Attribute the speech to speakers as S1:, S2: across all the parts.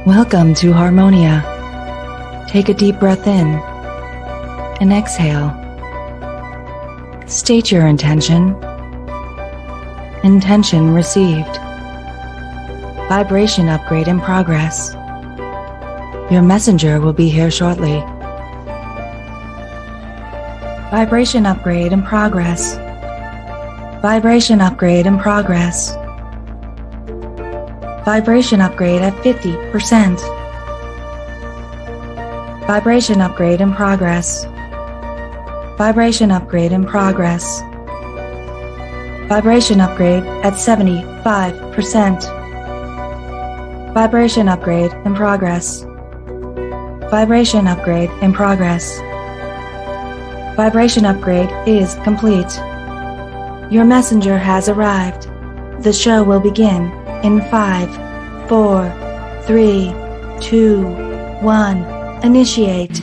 S1: Welcome to Harmonia. Take a deep breath in and exhale. State your intention. Intention received. Vibration upgrade in progress. Your messenger will be here shortly. Vibration upgrade in progress. Vibration upgrade in progress. Vibration upgrade at 50%. Vibration upgrade in progress. Vibration upgrade in progress. Vibration upgrade at 75%. Vibration upgrade in progress. Vibration upgrade in progress. Vibration upgrade is complete. Your messenger has arrived. The show will begin in 5, 4, 3, 2, 1. Initiate.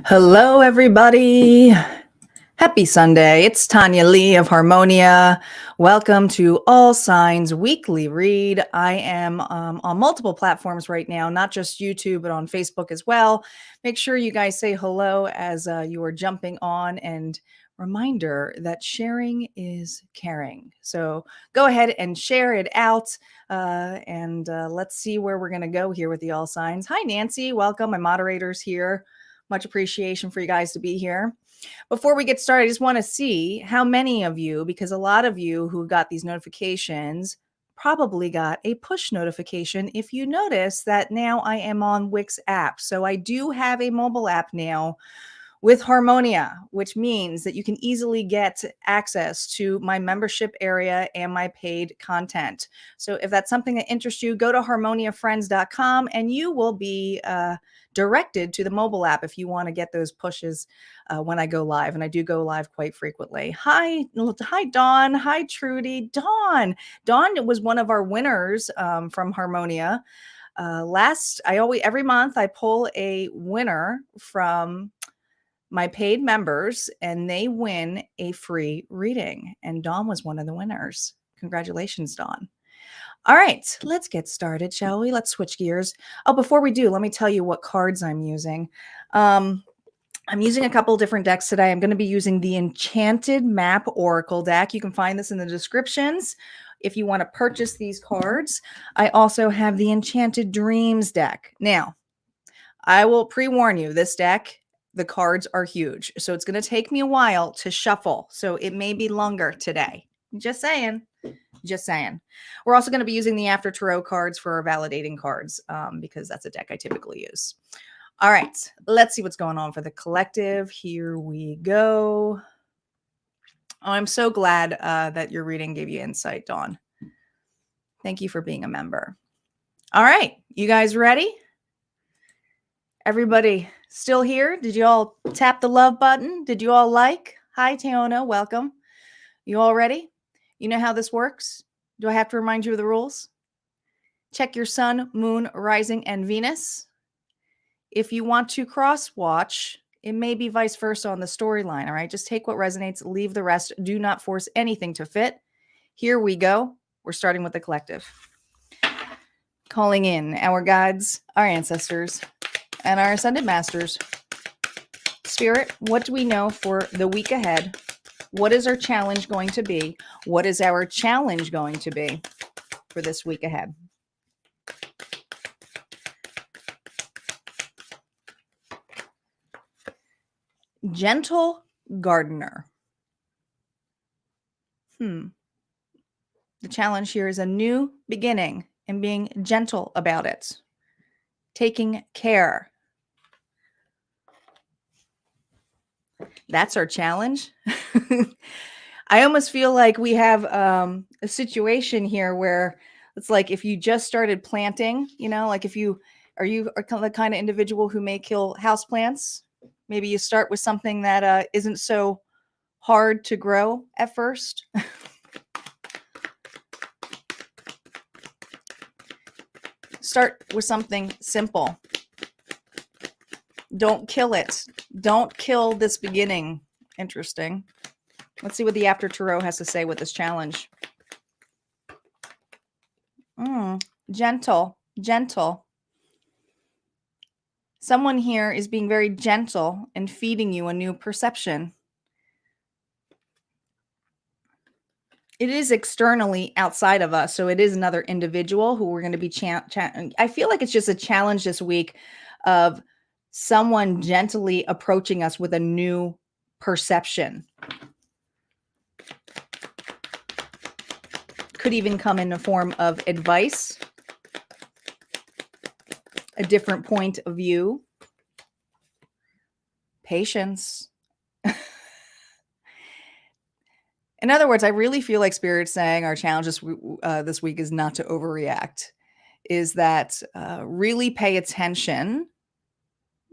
S1: Hello, everybody. Happy Sunday. It's Tanya Lee of Harmonia. Welcome to All Signs Weekly Read. I am on multiple platforms right now, not just YouTube, but on Facebook as well. Make sure you guys say hello as you are jumping on, and reminder that sharing is caring. So go ahead and share it out, and let's see where we're going to go here with the All Signs. Hi, Nancy. Welcome. My moderator's here. Much appreciation for you guys to be here. Before we get started, I just want to see how many of you, because a lot of you who got these notifications probably got a push notification. If you notice that now I am on Wix app. So I do have a mobile app now with Harmonia, which means that you can easily get access to my membership area and my paid content. So if that's something that interests you, go to harmoniafriends.com and you will be directed to the mobile app if you want to get those pushes when I go live. And I do go live quite frequently. Hi, Dawn. Hi, Trudy. Dawn was one of our winners from Harmonia. Every month I pull a winner from my paid members, and they win a free reading. And Dawn was one of the winners. Congratulations, Dawn. All right, let's get started, shall we? Let's switch gears. Oh, before we do, let me tell you what cards I'm using. I'm using a couple different decks today. I'm going to be using the Enchanted Map Oracle deck. You can find this in the descriptions if you want to purchase these cards. I also have the Enchanted Dreams deck. Now, I will pre-warn you, this deck, the cards are huge. So it's going to take me a while to shuffle. So it may be longer today. Just saying. Just saying. We're also going to be using the After Tarot cards for our validating cards because that's a deck I typically use. All right. Let's see what's going on for the collective. Here we go. Oh, I'm so glad that your reading gave you insight, Dawn. Thank you for being a member. All right. You guys ready? Everybody still here? Did you all tap the love button? Did you all like? Hi, Teona. Welcome. You all ready? You know how this works? Do I have to remind you of the rules? Check your sun, moon, rising, and Venus. If you want to cross-watch, it may be vice versa on the storyline, all right? Just take what resonates, leave the rest. Do not force anything to fit. Here we go. We're starting with the collective. Calling in our guides, our ancestors, and our ascended masters. Spirit, what do we know for the week ahead? What is our challenge going to be? What is our challenge going to be for this week ahead? Gentle gardener. The challenge here is a new beginning and being gentle about it. Taking care. That's our challenge. I almost feel like we have a situation here where it's like if you just started planting, like are you the kind of individual who may kill houseplants? Maybe you start with something that isn't so hard to grow at first. Start with something simple. Don't kill it. Don't kill this beginning. Interesting. Let's see what the After Tarot has to say with this challenge. Gentle, gentle. Someone here is being very gentle and feeding you a new perception. It is externally outside of us, so it is another individual who we're going to be I feel like it's just a challenge this week of someone gently approaching us with a new perception. Could even come in the form of advice, a different point of view, patience. In other words, I really feel like Spirit's saying our challenge this week is not to overreact, is that really pay attention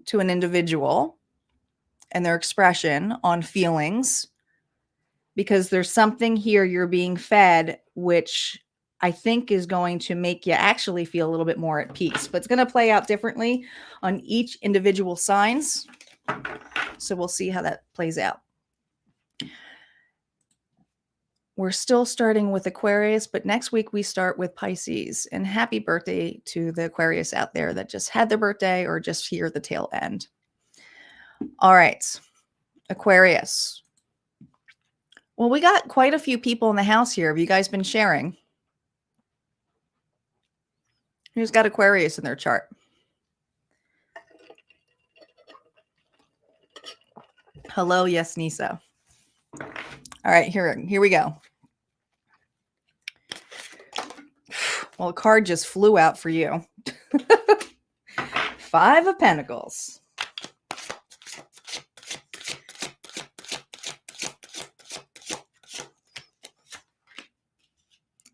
S1: to an individual and their expression on feelings, because there's something here you're being fed, which I think is going to make you actually feel a little bit more at peace. But it's going to play out differently on each individual signs. So we'll see how that plays out. We're still starting with Aquarius, but next week we start with Pisces. And happy birthday to the Aquarius out there that just had their birthday or just here at the tail end. All right, Aquarius. Well, we got quite a few people in the house here. Have you guys been sharing? Who's got Aquarius in their chart? Hello, yes, Nisa. All right, here we go. Well, a card just flew out for you. 5 of Pentacles.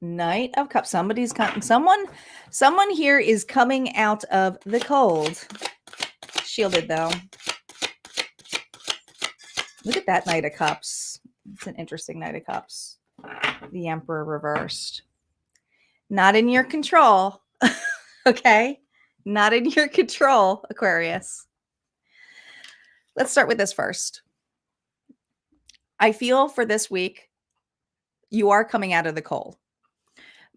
S1: Knight of Cups. Someone here is coming out of the cold. Shielded though. Look at that Knight of Cups. It's an interesting Knight of Cups. The Emperor reversed. Not in your control. Okay? Not in your control, Aquarius. Let's start with this first. I feel for this week, you are coming out of the cold.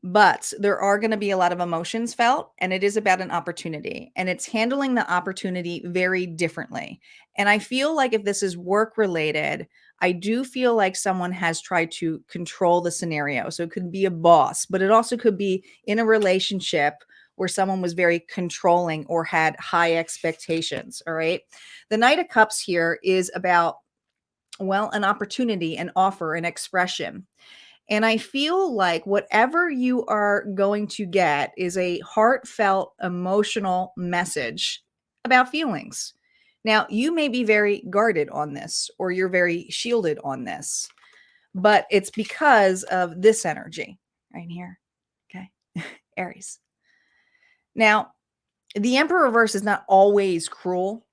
S1: But there are going to be a lot of emotions felt, and it is about an opportunity, and it's handling the opportunity very differently. And I feel like if this is work related, I do feel like someone has tried to control the scenario. So it could be a boss, but it also could be in a relationship where someone was very controlling or had high expectations. All right. The Knight of Cups here is about, well, an opportunity, an offer, an expression. And I feel like whatever you are going to get is a heartfelt, emotional message about feelings. Now, you may be very guarded on this, or you're very shielded on this, but it's because of this energy right here. Okay. Aries. Now, the Emperor reverse is not always cruel,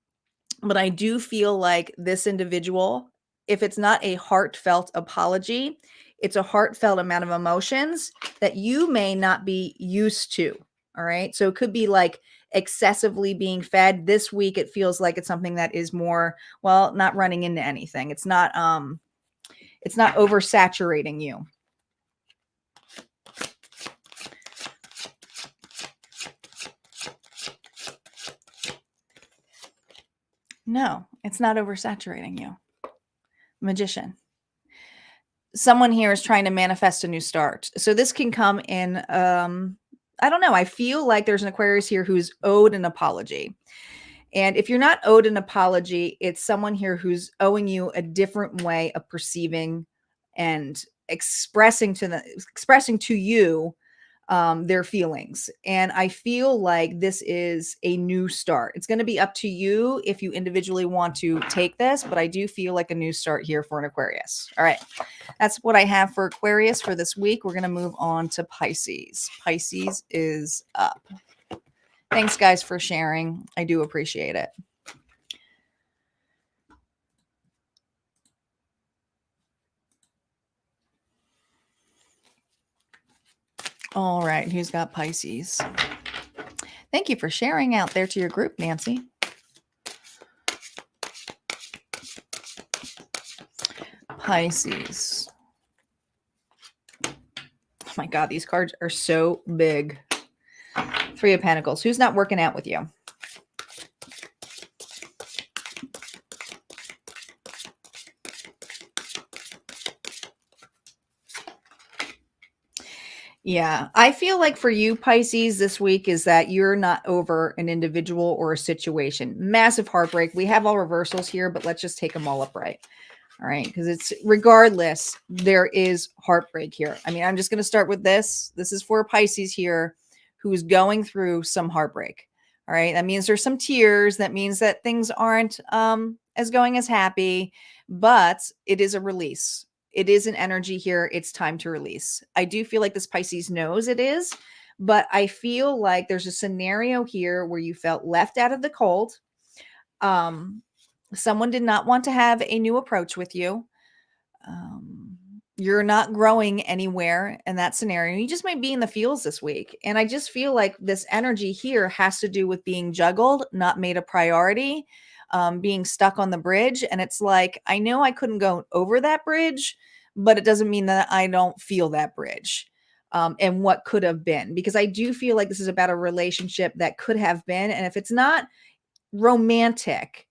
S1: but I do feel like this individual, if it's not a heartfelt apology, it's a heartfelt amount of emotions that you may not be used to. All right. So it could be like excessively being fed. This week, it feels like it's something that is more, well, not running into anything. It's not oversaturating you. No, it's not oversaturating you. Magician. Someone here is trying to manifest a new start. So this can come in, I don't know. I feel like there's an Aquarius here who's owed an apology. And if you're not owed an apology, it's someone here who's owing you a different way of perceiving and expressing to you their feelings. And I feel like this is a new start. It's going to be up to you if you individually want to take this, but I do feel like a new start here for an Aquarius. All right. That's what I have for Aquarius for this week. We're going to move on to Pisces. Pisces is up. Thanks, guys, for sharing. I do appreciate it. All right. Who's got Pisces? Thank you for sharing out there to your group, Nancy. Pisces. Oh my God, these cards are so big. Three of Pentacles. Who's not working out with you? Yeah, I feel like for you, Pisces, this week is that you're not over an individual or a situation. Massive heartbreak. We have all reversals here, but let's just take them all upright. All right, because it's regardless, there is heartbreak here. I mean, I'm just going to start with this. This is for Pisces here who's going through some heartbreak. All right, that means there's some tears. That means that things aren't as going as happy, but it is a release. It is an energy here. It's time to release. I do feel like this Pisces knows it is, but I feel like there's a scenario here where you felt left out of the cold. Someone did not want to have a new approach with you. You're not growing anywhere in that scenario. You just might be in the feels this week. And I just feel like this energy here has to do with being juggled, not made a priority, being stuck on the bridge. And it's like, I know I couldn't go over that bridge, but it doesn't mean that I don't feel that bridge. And what could have been, because I do feel like this is about a relationship that could have been. And if it's not romantic,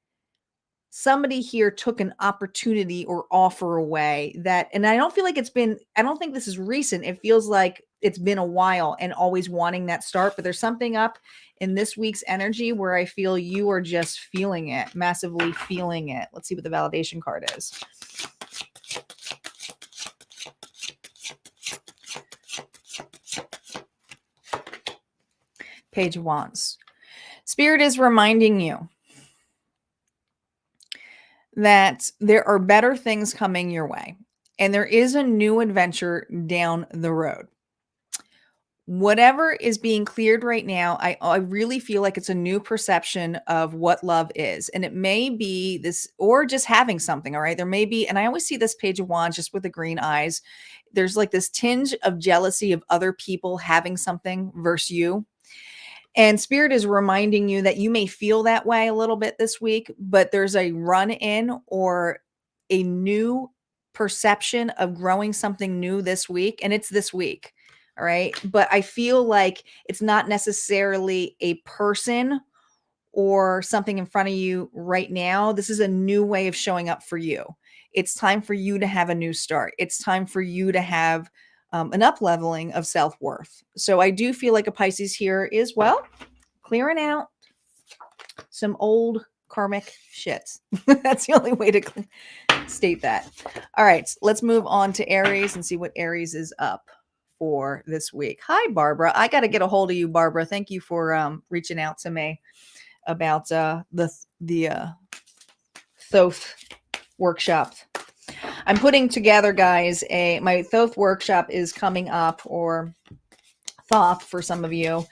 S1: somebody here took an opportunity or offer away that, and I don't feel like I don't think this is recent. It feels like it's been a while and always wanting that start, but there's something up in this week's energy where I feel you are just feeling it, massively feeling it. Let's see what the validation card is. Page of Wands. Spirit is reminding you that there are better things coming your way, and there is a new adventure down the road. Whatever is being cleared right now, I really feel like it's a new perception of what love is. And it may be this, or just having something, all right? There may be, and I always see this Page of Wands just with the green eyes. There's like this tinge of jealousy of other people having something versus you. And Spirit is reminding you that you may feel that way a little bit this week, but there's a run in or a new perception of growing something new this week. And it's this week. All right. But I feel like it's not necessarily a person or something in front of you right now. This is a new way of showing up for you. It's time for you to have a new start. It's time for you to have an up leveling of self-worth. So I do feel like a Pisces here is, well, clearing out some old karmic shit. That's the only way to state that. All right, let's move on to Aries and see what Aries is up for this week. Hi, Barbara. I got to get a hold of you, Barbara. Thank you for reaching out to me about the Thoth workshop. I'm putting together, guys, my Thoth workshop is coming up, or Thoth for some of you.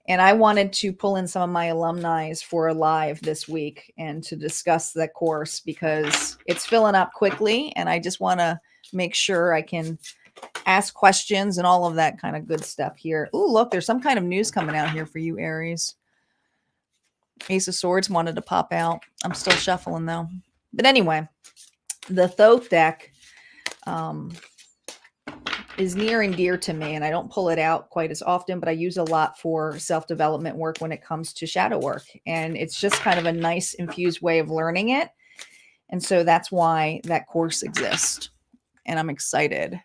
S1: And I wanted to pull in some of my alumni for a live this week and to discuss that course because it's filling up quickly. And I just want to make sure I can ask questions and all of that kind of good stuff here. Oh, look, there's some kind of news coming out here for you, Aries. Ace of Swords wanted to pop out. I'm still shuffling though. But anyway, the Thoth deck is near and dear to me, and I don't pull it out quite as often, but I use a lot for self-development work when it comes to shadow work. And it's just kind of a nice infused way of learning it. And so that's why that course exists. And I'm excited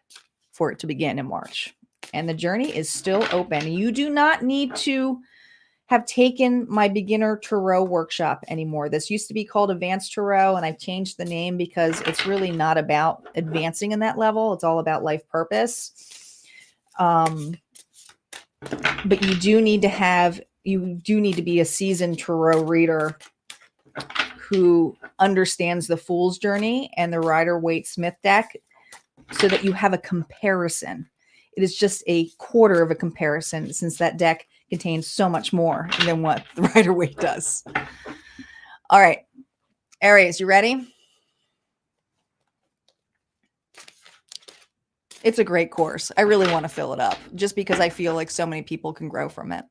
S1: for it to begin in March. And the journey is still open. You do not need to have taken my beginner tarot workshop anymore. This used to be called Advanced Tarot, and I've changed the name because it's really not about advancing in that level. It's all about life purpose. But you do need to be a seasoned tarot reader who understands the Fool's Journey and the Rider-Waite-Smith deck so that you have a comparison. It is just a quarter of a comparison since that deck contains so much more than what the Rider-Waite does. All right, Aries, you ready? It's a great course. I really want to fill it up just because I feel like so many people can grow from it.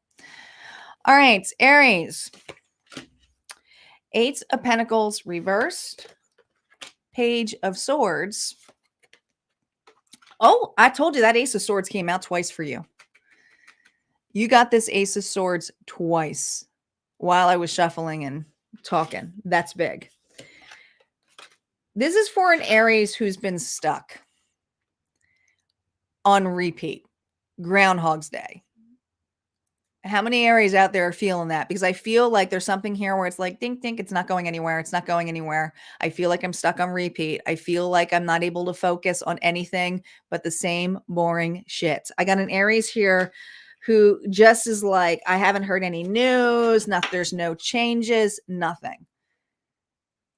S1: All right, Aries. Eight of Pentacles reversed. Page of Swords. Oh, I told you that Ace of Swords came out twice for you. You got this Ace of Swords twice while I was shuffling and talking. That's big. This is for an Aries who's been stuck on repeat. Groundhog's Day. How many Aries out there are feeling that? Because I feel like there's something here where it's like, dink, dink, it's not going anywhere. It's not going anywhere. I feel like I'm stuck on repeat. I feel like I'm not able to focus on anything but the same boring shit. I got an Aries here who just is like, I haven't heard any news. There's no changes, nothing.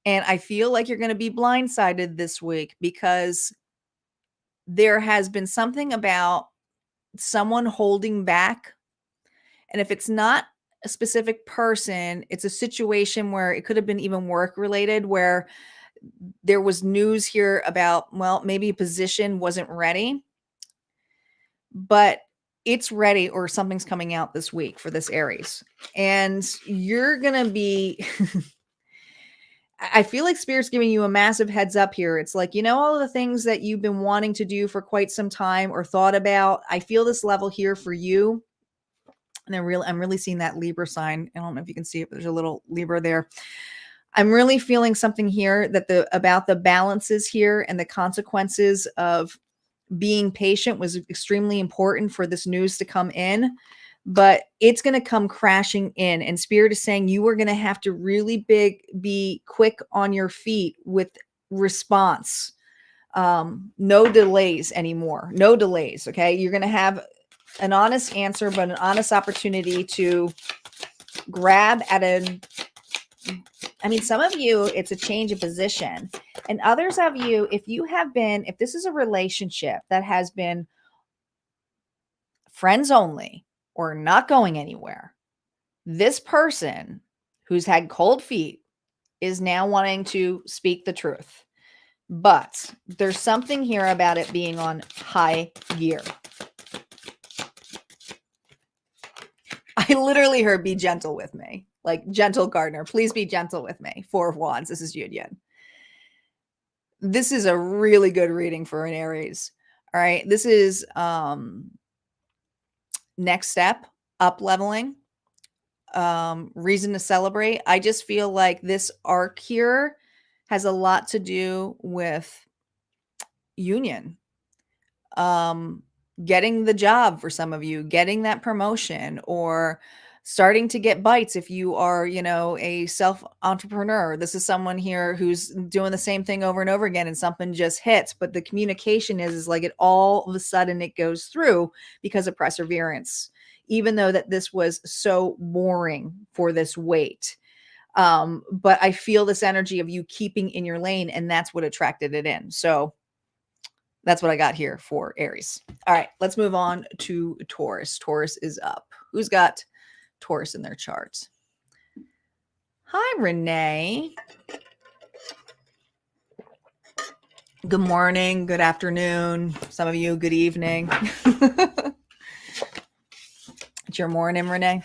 S1: And I feel like you're going to be blindsided this week because there has been something about someone holding back. And if it's not a specific person, it's a situation where it could have been even work related, where there was news here about, well, maybe a position wasn't ready, but it's ready or something's coming out this week for this Aries. And you're going to be, I feel like Spirit's giving you a massive heads up here. It's like, all of the things that you've been wanting to do for quite some time or thought about. I feel this level here for you. And I'm really seeing that Libra sign. I don't know if you can see it, but there's a little Libra there. I'm really feeling something here that about the balances here and the consequences of being patient was extremely important for this news to come in, but it's going to come crashing in. And Spirit is saying you are going to have to really be quick on your feet with response. No delays anymore. No delays. Okay. You're going to have an honest answer, but an honest opportunity to grab at some of you, it's a change of position. And others of you, if this is a relationship that has been friends only or not going anywhere, this person who's had cold feet is now wanting to speak the truth. But there's something here about it being on high gear. I literally heard be gentle with me, like gentle gardener. Please be gentle with me. Four of Wands. This is Yin. This is a really good reading for an Aries. All right. This is next step, up leveling, reason to celebrate. I just feel like this arc here has a lot to do with union. Getting the job for some of you, getting that promotion, or starting to get bites if you are, a self-entrepreneur. This is someone here who's doing the same thing over and over again and something just hits, but the communication is like it all of a sudden it goes through because of perseverance, even though that this was so boring for this weight. But I feel this energy of you keeping in your lane, and that's what attracted it in. So that's what I got here for Aries. All right, let's move on to Taurus. Taurus is up. Who's got Taurus in their charts? Hi, Renee. Good morning, good afternoon. Some of you, good evening. It's your morning, Renee.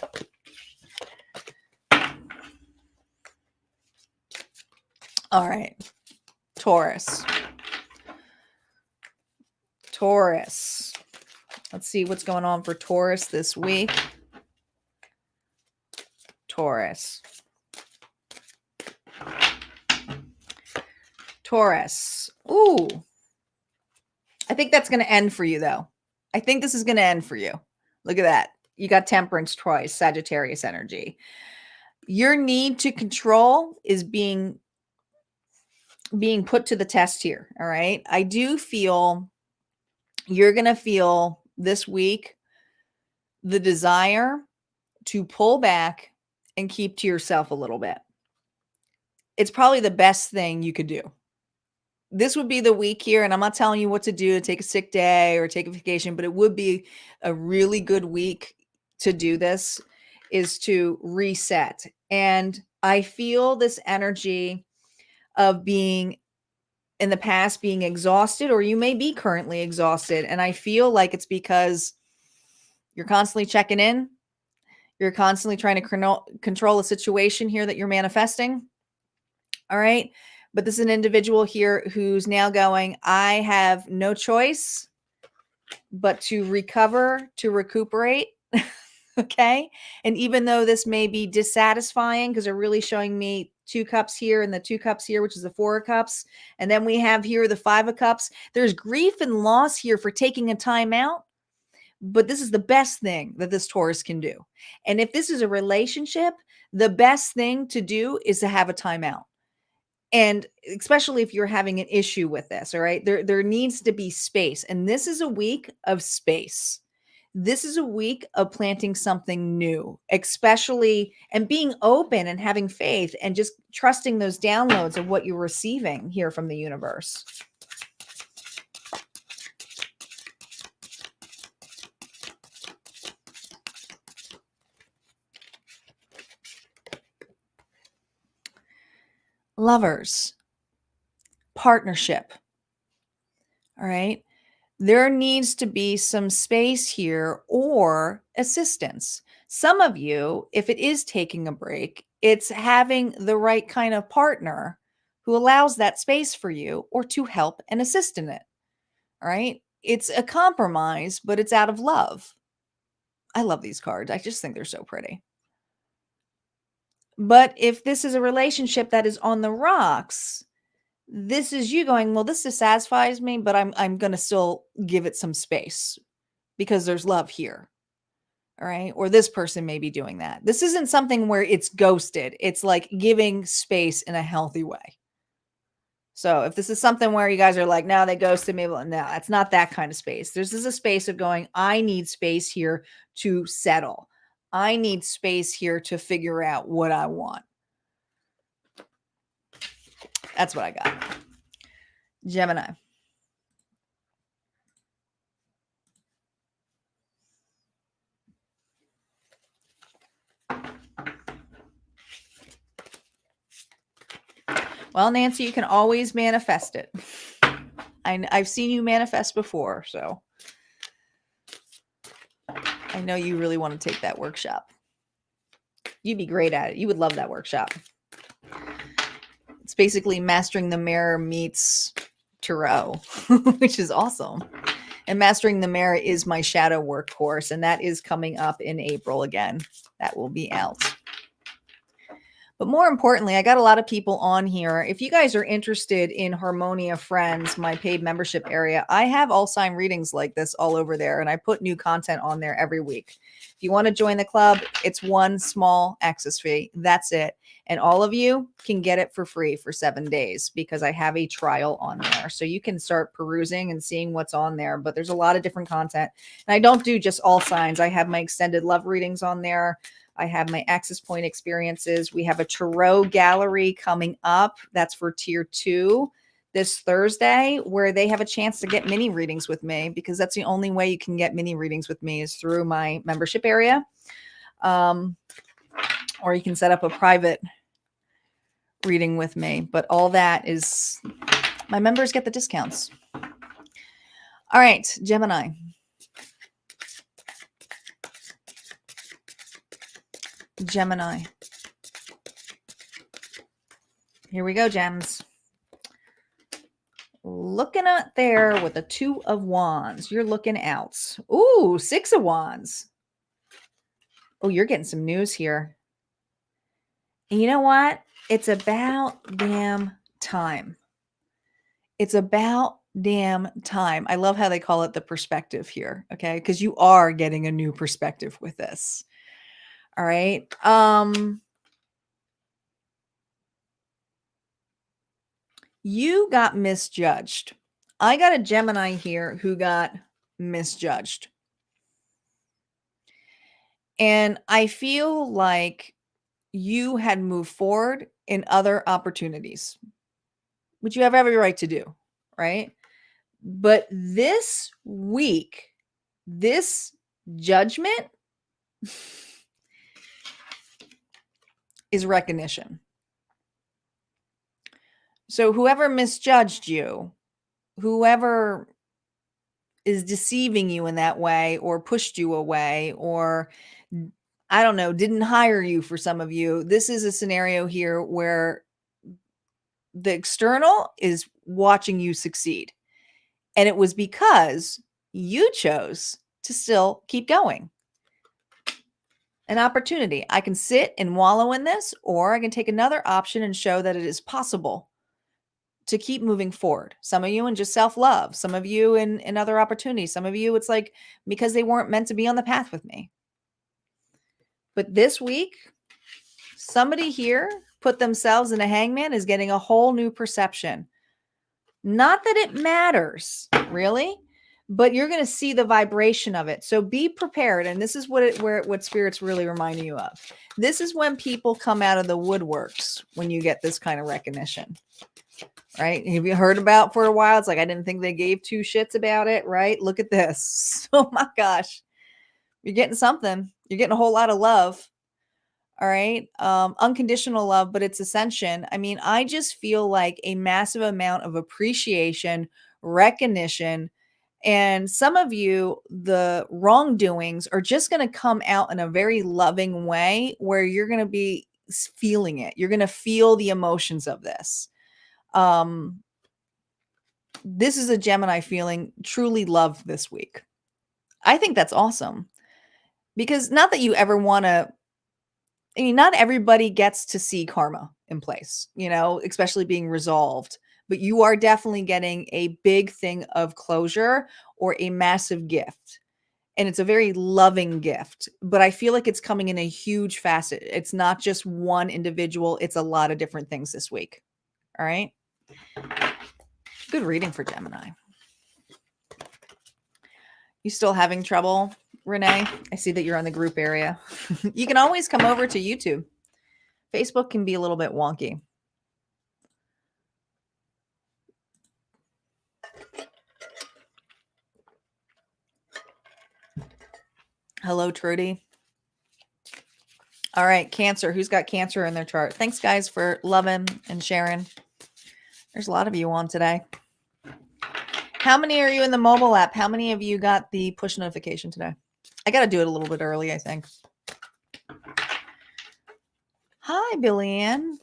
S1: All right, Taurus. Taurus. Let's see what's going on for Taurus this week. Taurus. Taurus. Ooh. I think that's going to end for you, though. I think this is going to end for you. Look at that. You got Temperance twice, Sagittarius energy. Your need to control is being put to the test here. All right. I do feel you're going to feel this week the desire to pull back and keep to yourself a little bit. It's probably the best thing you could do. This would be the week here, and I'm not telling you what to do, take a sick day or take a vacation, but it would be a really good week to do this, is to reset. And I feel this energy of being in the past being exhausted, or you may be currently exhausted. And I feel like it's because you're constantly checking in. You're constantly trying to control a situation here that you're manifesting. All right. But this is an individual here who's now going, I have no choice but to recover, to recuperate. Okay. And even though this may be dissatisfying because they're really showing me 2 cups here and the 2 cups here, which is the 4 of cups. And then we have here the 5 of cups. There's grief and loss here for taking a time out. But this is the best thing that this Taurus can do. And if this is a relationship, the best thing to do is to have a timeout. And especially if you're having an issue with this, all right, there needs to be space. And this is a week of space. This is a week of planting something new, especially and being open and having faith and just trusting those downloads of what you're receiving here from the universe. Lovers, partnership. All right. There needs to be some space here or assistance. Some of you, if it is taking a break, it's having the right kind of partner who allows that space for you or to help and assist in it. All right. It's a compromise, but it's out of love. I love these cards. I just think they're so pretty. But if this is a relationship that is on the rocks, this is you going, well, this dissatisfies me, but I'm going to still give it some space because there's love here. All right. Or this person may be doing that. This isn't something where it's ghosted. It's like giving space in a healthy way. So if this is something where you guys are like, no, they ghosted me. Well, no, it's not that kind of space. This is a space of going, I need space here to settle. I need space here to figure out what I want. That's what I got. Gemini. Well, Nancy, you can always manifest it. I've seen you manifest before, so I know you really want to take that workshop. You'd be great at it. You would love that workshop. It's basically Mastering the Mirror meets Tarot, which is awesome. And Mastering the Mirror is my shadow work course, and that is coming up in April again. That will be out. But more importantly, I got a lot of people on here. If you guys are interested in Harmonia Friends, my paid membership area, I have all sign readings like this all over there, and I put new content on there every week. If you want to join the club, it's one small access fee. That's it. And all of you can get it for free for 7 days because I have a trial on there. So you can start perusing and seeing what's on there. But there's a lot of different content. And I don't do just all signs. I have my extended love readings on there. I have my access point experiences. We have a tarot gallery coming up. That's for tier 2 this Thursday, where they have a chance to get mini readings with me, because that's the only way you can get mini readings with me is through my membership area. Or you can set up a private reading with me. But all that is, my members get the discounts. All right, Gemini. Gemini. Here we go, gems. Looking out there with a 2 of Wands. You're looking out. Ooh, 6 of Wands. Oh, you're getting some news here. And you know what? It's about damn time. It's about damn time. I love how they call it the perspective here, okay? Because you are getting a new perspective with this. All right. You got misjudged. I got a Gemini here who got misjudged. And I feel like you had moved forward in other opportunities, which you have every right to do, right? But this week, this judgment is recognition. So whoever misjudged you, whoever is deceiving you in that way or pushed you away or I don't know, didn't hire you for some of you. This is a scenario here where the external is watching you succeed. And it was because you chose to still keep going. An opportunity. I can sit and wallow in this, or I can take another option and show that it is possible to keep moving forward. Some of you in just self-love, some of you in other opportunities, some of you it's like because they weren't meant to be on the path with me. But this week, somebody here put themselves in a hangman is getting a whole new perception. Not that it matters, really, but you're going to see the vibration of it. So be prepared. And this is what Spirit's really reminding you of. This is when people come out of the woodworks when you get this kind of recognition. Right? Have you heard about for a while? It's like, I didn't think they gave two shits about it, right? Look at this. Oh my gosh. You're getting something. You're getting a whole lot of love. All right. Unconditional love, but it's ascension. I mean, I just feel like a massive amount of appreciation, recognition, and some of you, the wrongdoings are just going to come out in a very loving way where you're going to be feeling it. You're going to feel the emotions of this. This is a Gemini feeling truly loved this week. I think that's awesome because not that you ever want to, I mean, not everybody gets to see karma in place, especially being resolved, but you are definitely getting a big thing of closure or a massive gift. And it's a very loving gift, but I feel like it's coming in a huge facet. It's not just one individual. It's a lot of different things this week. All right. Good reading for Gemini. You still having trouble, Renee? I see that you're on the group area. You can always come over to YouTube. Facebook can be a little bit wonky. Hello, Trudy. All right, Cancer. Who's got Cancer in their chart? Thanks, guys, for loving and sharing. There's a lot of you on today. How many are you in the mobile app? How many of you got the push notification today? I got to do it a little bit early, I think. Hi, Billy Ann.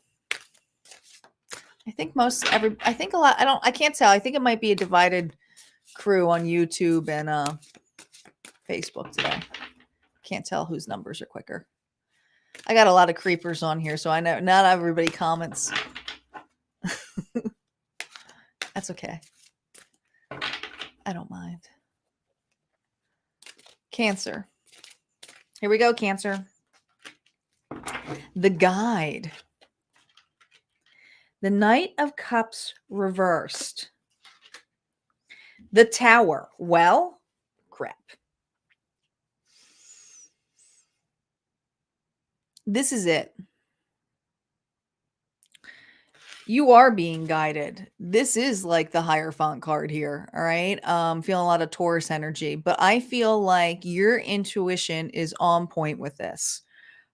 S1: I think a lot. I can't tell. I think it might be a divided crew on YouTube and Facebook today. Can't tell whose numbers are quicker. I got a lot of creepers on here, so I know not everybody comments. That's okay. I don't mind. Cancer. Here we go, Cancer. The Guide. The Knight of Cups reversed. The Tower. Well, crap. This is it. You are being guided. This is like the Hierophant card here. All right. Feeling a lot of Taurus energy, but I feel like your intuition is on point with this.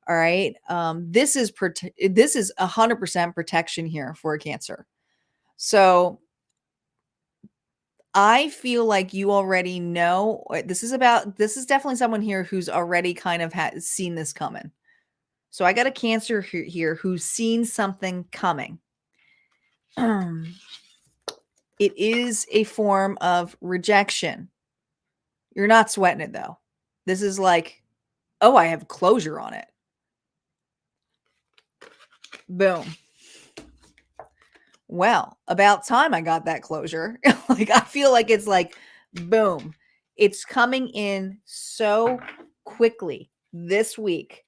S1: All right. This is 100% protection here for a Cancer. So I feel like you already know this is definitely someone here who's already kind of seen this coming. So I got a Cancer here who's seen something coming. It is a form of rejection. You're not sweating it though. This is like, oh, I have closure on it. Boom. Well, about time I got that closure. Like, I feel like it's like, boom. It's coming in so quickly this week.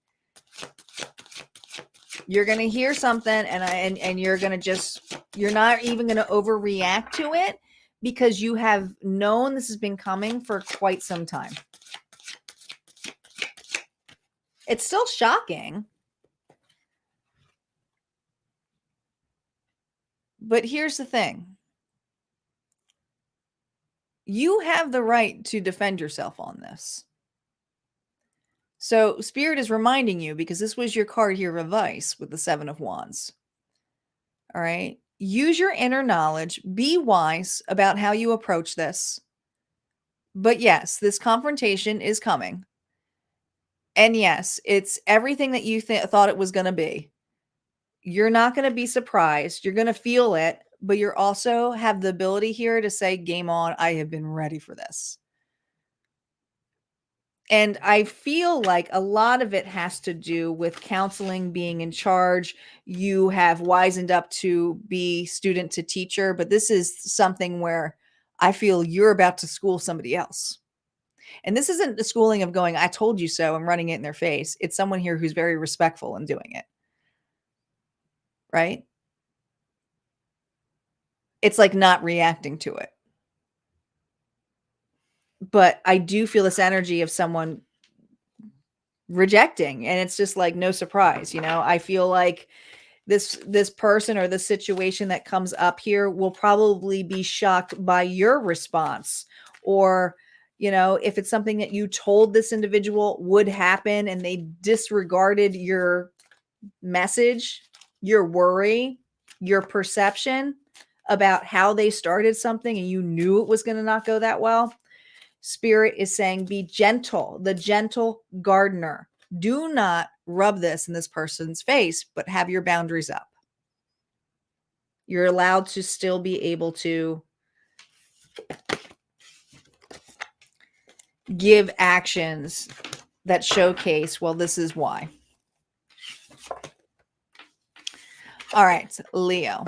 S1: You're going to hear something and you're going to you're not even going to overreact to it because you have known this has been coming for quite some time. It's still shocking. But here's the thing. You have the right to defend yourself on this. So Spirit is reminding you, because this was your card here of Vice with the Seven of Wands. All right. Use your inner knowledge. Be wise about how you approach this. But yes, this confrontation is coming. And yes, it's everything that you thought it was going to be. You're not going to be surprised. You're going to feel it, but you're also have the ability here to say, game on. I have been ready for this. And I feel like a lot of it has to do with counseling being in charge. You have wisened up to be student to teacher, but this is something where I feel you're about to school somebody else. And this isn't the schooling of going, I told you so, and running it in their face. It's someone here who's very respectful in doing it. Right? It's like not reacting to it. But I do feel this energy of someone rejecting, and it's just like no surprise. I feel like this person or the situation that comes up here will probably be shocked by your response, or if it's something that you told this individual would happen and they disregarded your message, your worry, your perception about how they started something, and you knew it was going to not go that well. Spirit is saying, be gentle, the gentle gardener. Do not rub this in this person's face, but have your boundaries up. You're allowed to still be able to give actions that showcase, well, this is why. All right, Leo.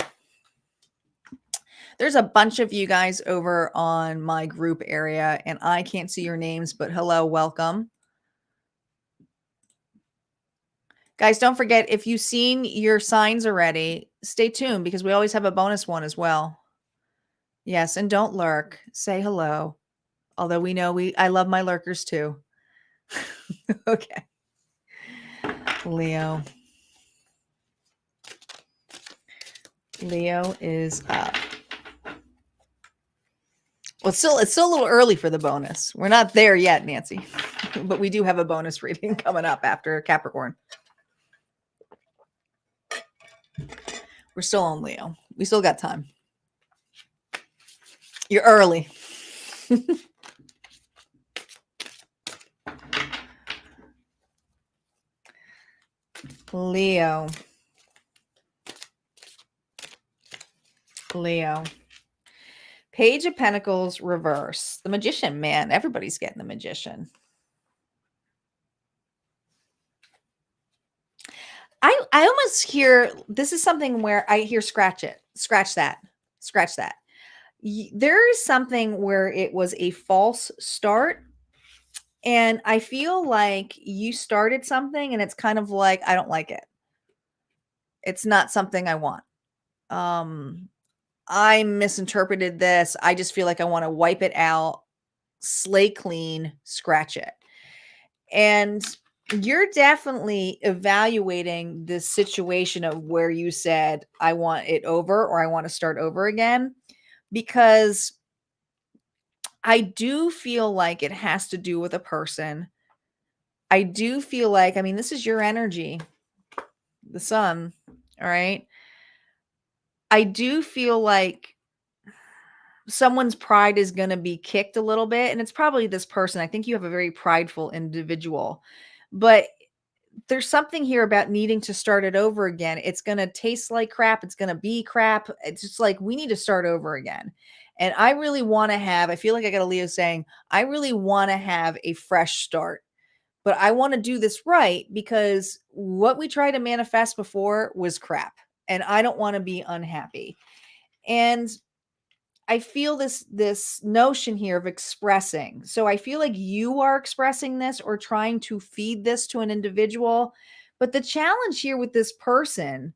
S1: There's a bunch of you guys over on my group area, and I can't see your names, but hello, welcome. Guys, don't forget, if you've seen your signs already, stay tuned because we always have a bonus one as well. Yes, and don't lurk. Say hello. Although we know I love my lurkers too. Okay. Leo. Leo is up. Well, it's still a little early for the bonus. We're not there yet, Nancy. But we do have a bonus reading coming up after Capricorn. We're still on Leo. We still got time. You're early. Leo. Page of Pentacles reverse. The Magician, man. Everybody's getting the Magician. I almost hear, this is something where I hear scratch that. There is something where it was a false start. And I feel like you started something and it's kind of like, I don't like it. It's not something I want. I misinterpreted this. I just feel like I want to wipe it out, slate clean, scratch it. And you're definitely evaluating the situation of where you said, I want it over, or I want to start over again, because I do feel like it has to do with a person. I do feel like, this is your energy, the sun. All right. I do feel like someone's pride is going to be kicked a little bit, and it's probably this person. I think you have a very prideful individual, but there's something here about needing to start it over again. It's going to taste like crap. It's going to be crap. It's just like, we need to start over again. And I really want to I feel like I got a Leo saying, I really want to have a fresh start, but I want to do this right, because what we tried to manifest before was crap, and I don't want to be unhappy. And I feel this notion here of expressing. So I feel like you are expressing this or trying to feed this to an individual. But the challenge here with this person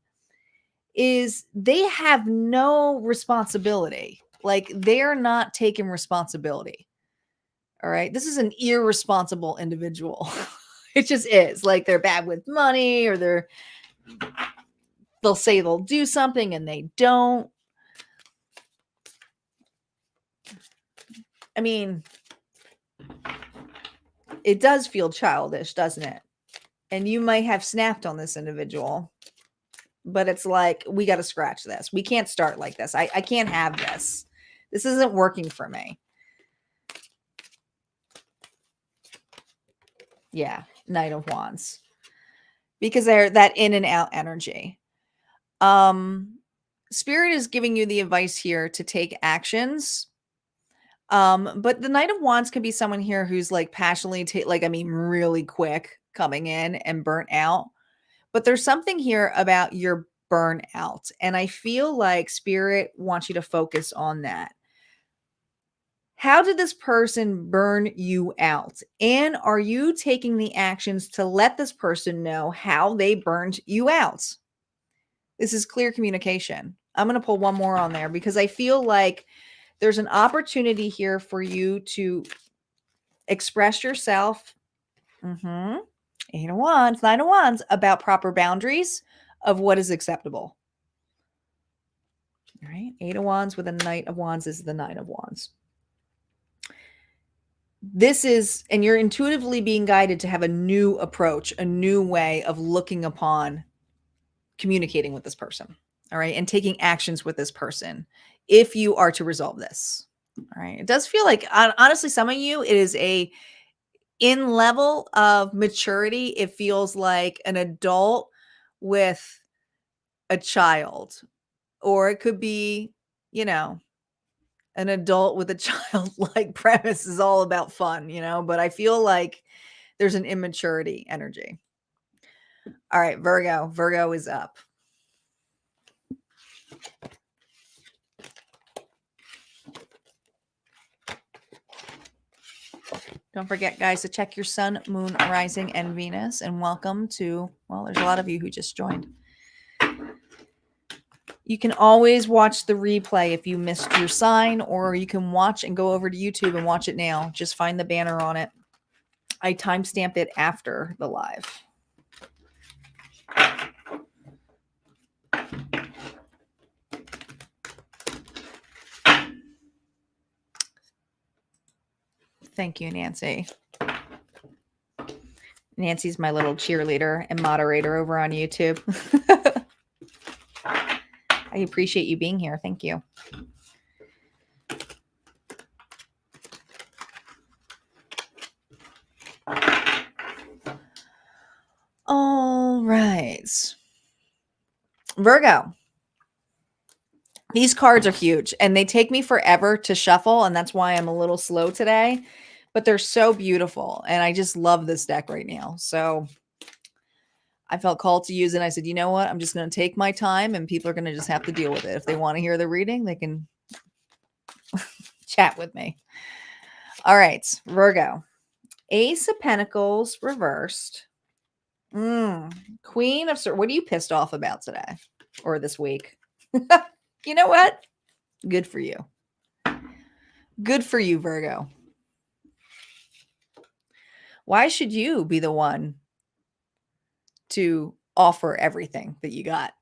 S1: is they have no responsibility. Like, they're not taking responsibility. All right. This is an irresponsible individual. It just is. Like, they're bad with money, or they'll say they'll do something and they don't. It does feel childish, doesn't it? And you might have snapped on this individual, but it's like, we got to scratch this. We can't start like this. I can't have this. This isn't working for me. Yeah. Knight of Wands, because they're that in and out energy. Spirit is giving you the advice here to take actions. But the Knight of Wands could be someone here who's like passionately, really quick coming in and burnt out. But there's something here about your burnout. And I feel like Spirit wants you to focus on that. How did this person burn you out? And are you taking the actions to let this person know how they burned you out? This is clear communication. I'm going to pull one more on there because I feel like there's an opportunity here for you to express yourself. Eight of Wands, Nine of Wands, about proper boundaries of what is acceptable. All right. Eight of Wands with a Knight of Wands is the Nine of Wands. This is, and you're intuitively being guided to have a new approach, a new way of looking upon communicating with this person. All right. And taking actions with this person if you are to resolve this. All right. It does feel like, honestly, some of you, it is in level of maturity, it feels like an adult with a child, or it could be, an adult with a childlike premise is all about fun, but I feel like there's an immaturity energy. All right, Virgo. Virgo is up. Don't forget, guys, to check your sun, moon, rising, and Venus. And welcome to, well, there's a lot of you who just joined. You can always watch the replay if you missed your sign, or you can watch and go over to YouTube and watch it now. Just find the banner on it. I timestamped it after the live. Thank you, Nancy. Nancy's my little cheerleader and moderator over on YouTube. I appreciate you being here. Thank you. All right. Virgo. These cards are huge and they take me forever to shuffle, and that's why I'm a little slow today, but they're so beautiful and I just love this deck right now. So I felt called to use it. And I said, you know what? I'm just going to take my time and people are going to just have to deal with it. If they want to hear the reading, they can chat with me. All right, Virgo. Ace of Pentacles reversed. Queen of Swords. What are you pissed off about today or this week? You know what? Good for you. Good for you, Virgo. Why should you be the one to offer everything that you got?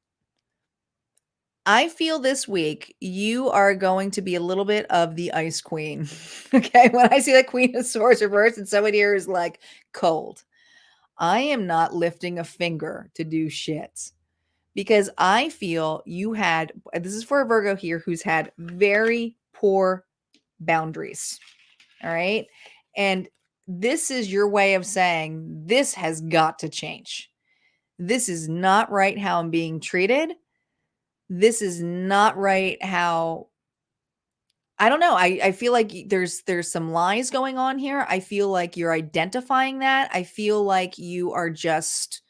S1: I feel this week you are going to be a little bit of the Ice Queen. Okay. When I see that Queen of Swords reversed and someone here is like cold, I am not lifting a finger to do shit. Because I feel you had, this is for a Virgo here who's had very poor boundaries. All right. And this is your way of saying this has got to change. This is not right how I'm being treated. This is not right how, I don't know. I feel like there's some lies going on here. I feel like you're identifying that. I feel like you are just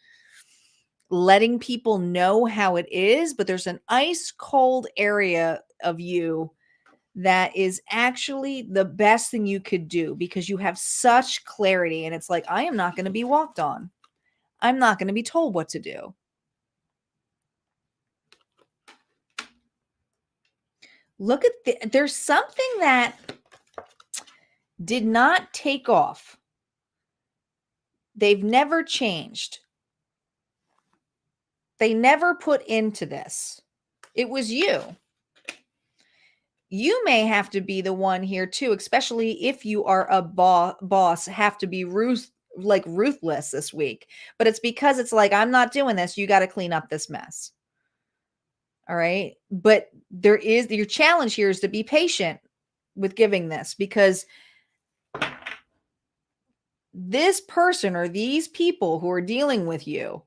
S1: letting people know how it is, but there's an ice cold area of you that is actually the best thing you could do because you have such clarity. And it's like, I am not going to be walked on. I'm not going to be told what to do. Look at there's something that did not take off. They've never changed. They never put into this. It was you. You may have to be the one here too, especially if you are a boss, have to be ruthless this week. But it's because it's like, I'm not doing this. You got to clean up this mess. All right. But your challenge here is to be patient with giving this, because this person or these people who are dealing with you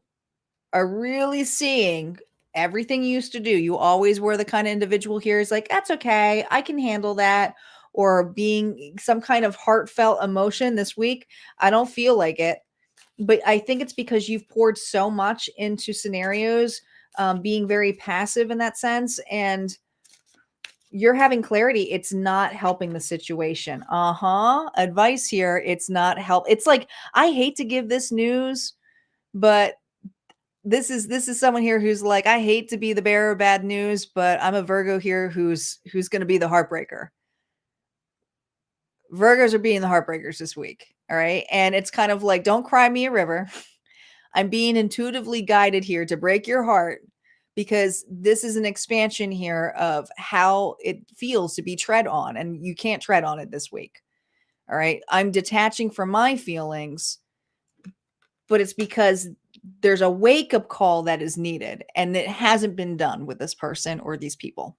S1: are really seeing everything you used to do. You always were the kind of individual here is like, that's okay, I can handle that. Or being some kind of heartfelt emotion this week. I don't feel like it. But I think it's because you've poured so much into scenarios, being very passive in that sense. And you're having clarity. It's not helping the situation. Advice here. It's not help. It's like, I hate to give this news, but this is someone here who's like, I hate to be the bearer of bad news, but I'm a Virgo here who's going to be the heartbreaker. Virgos are being the heartbreakers this week. All right. And it's kind of like, don't cry me a river. I'm being intuitively guided here to break your heart, because this is an expansion here of how it feels to be tread on, and you can't tread on it this week. All right. I'm detaching from my feelings, but it's because there's a wake-up call that is needed, and it hasn't been done with this person or these people.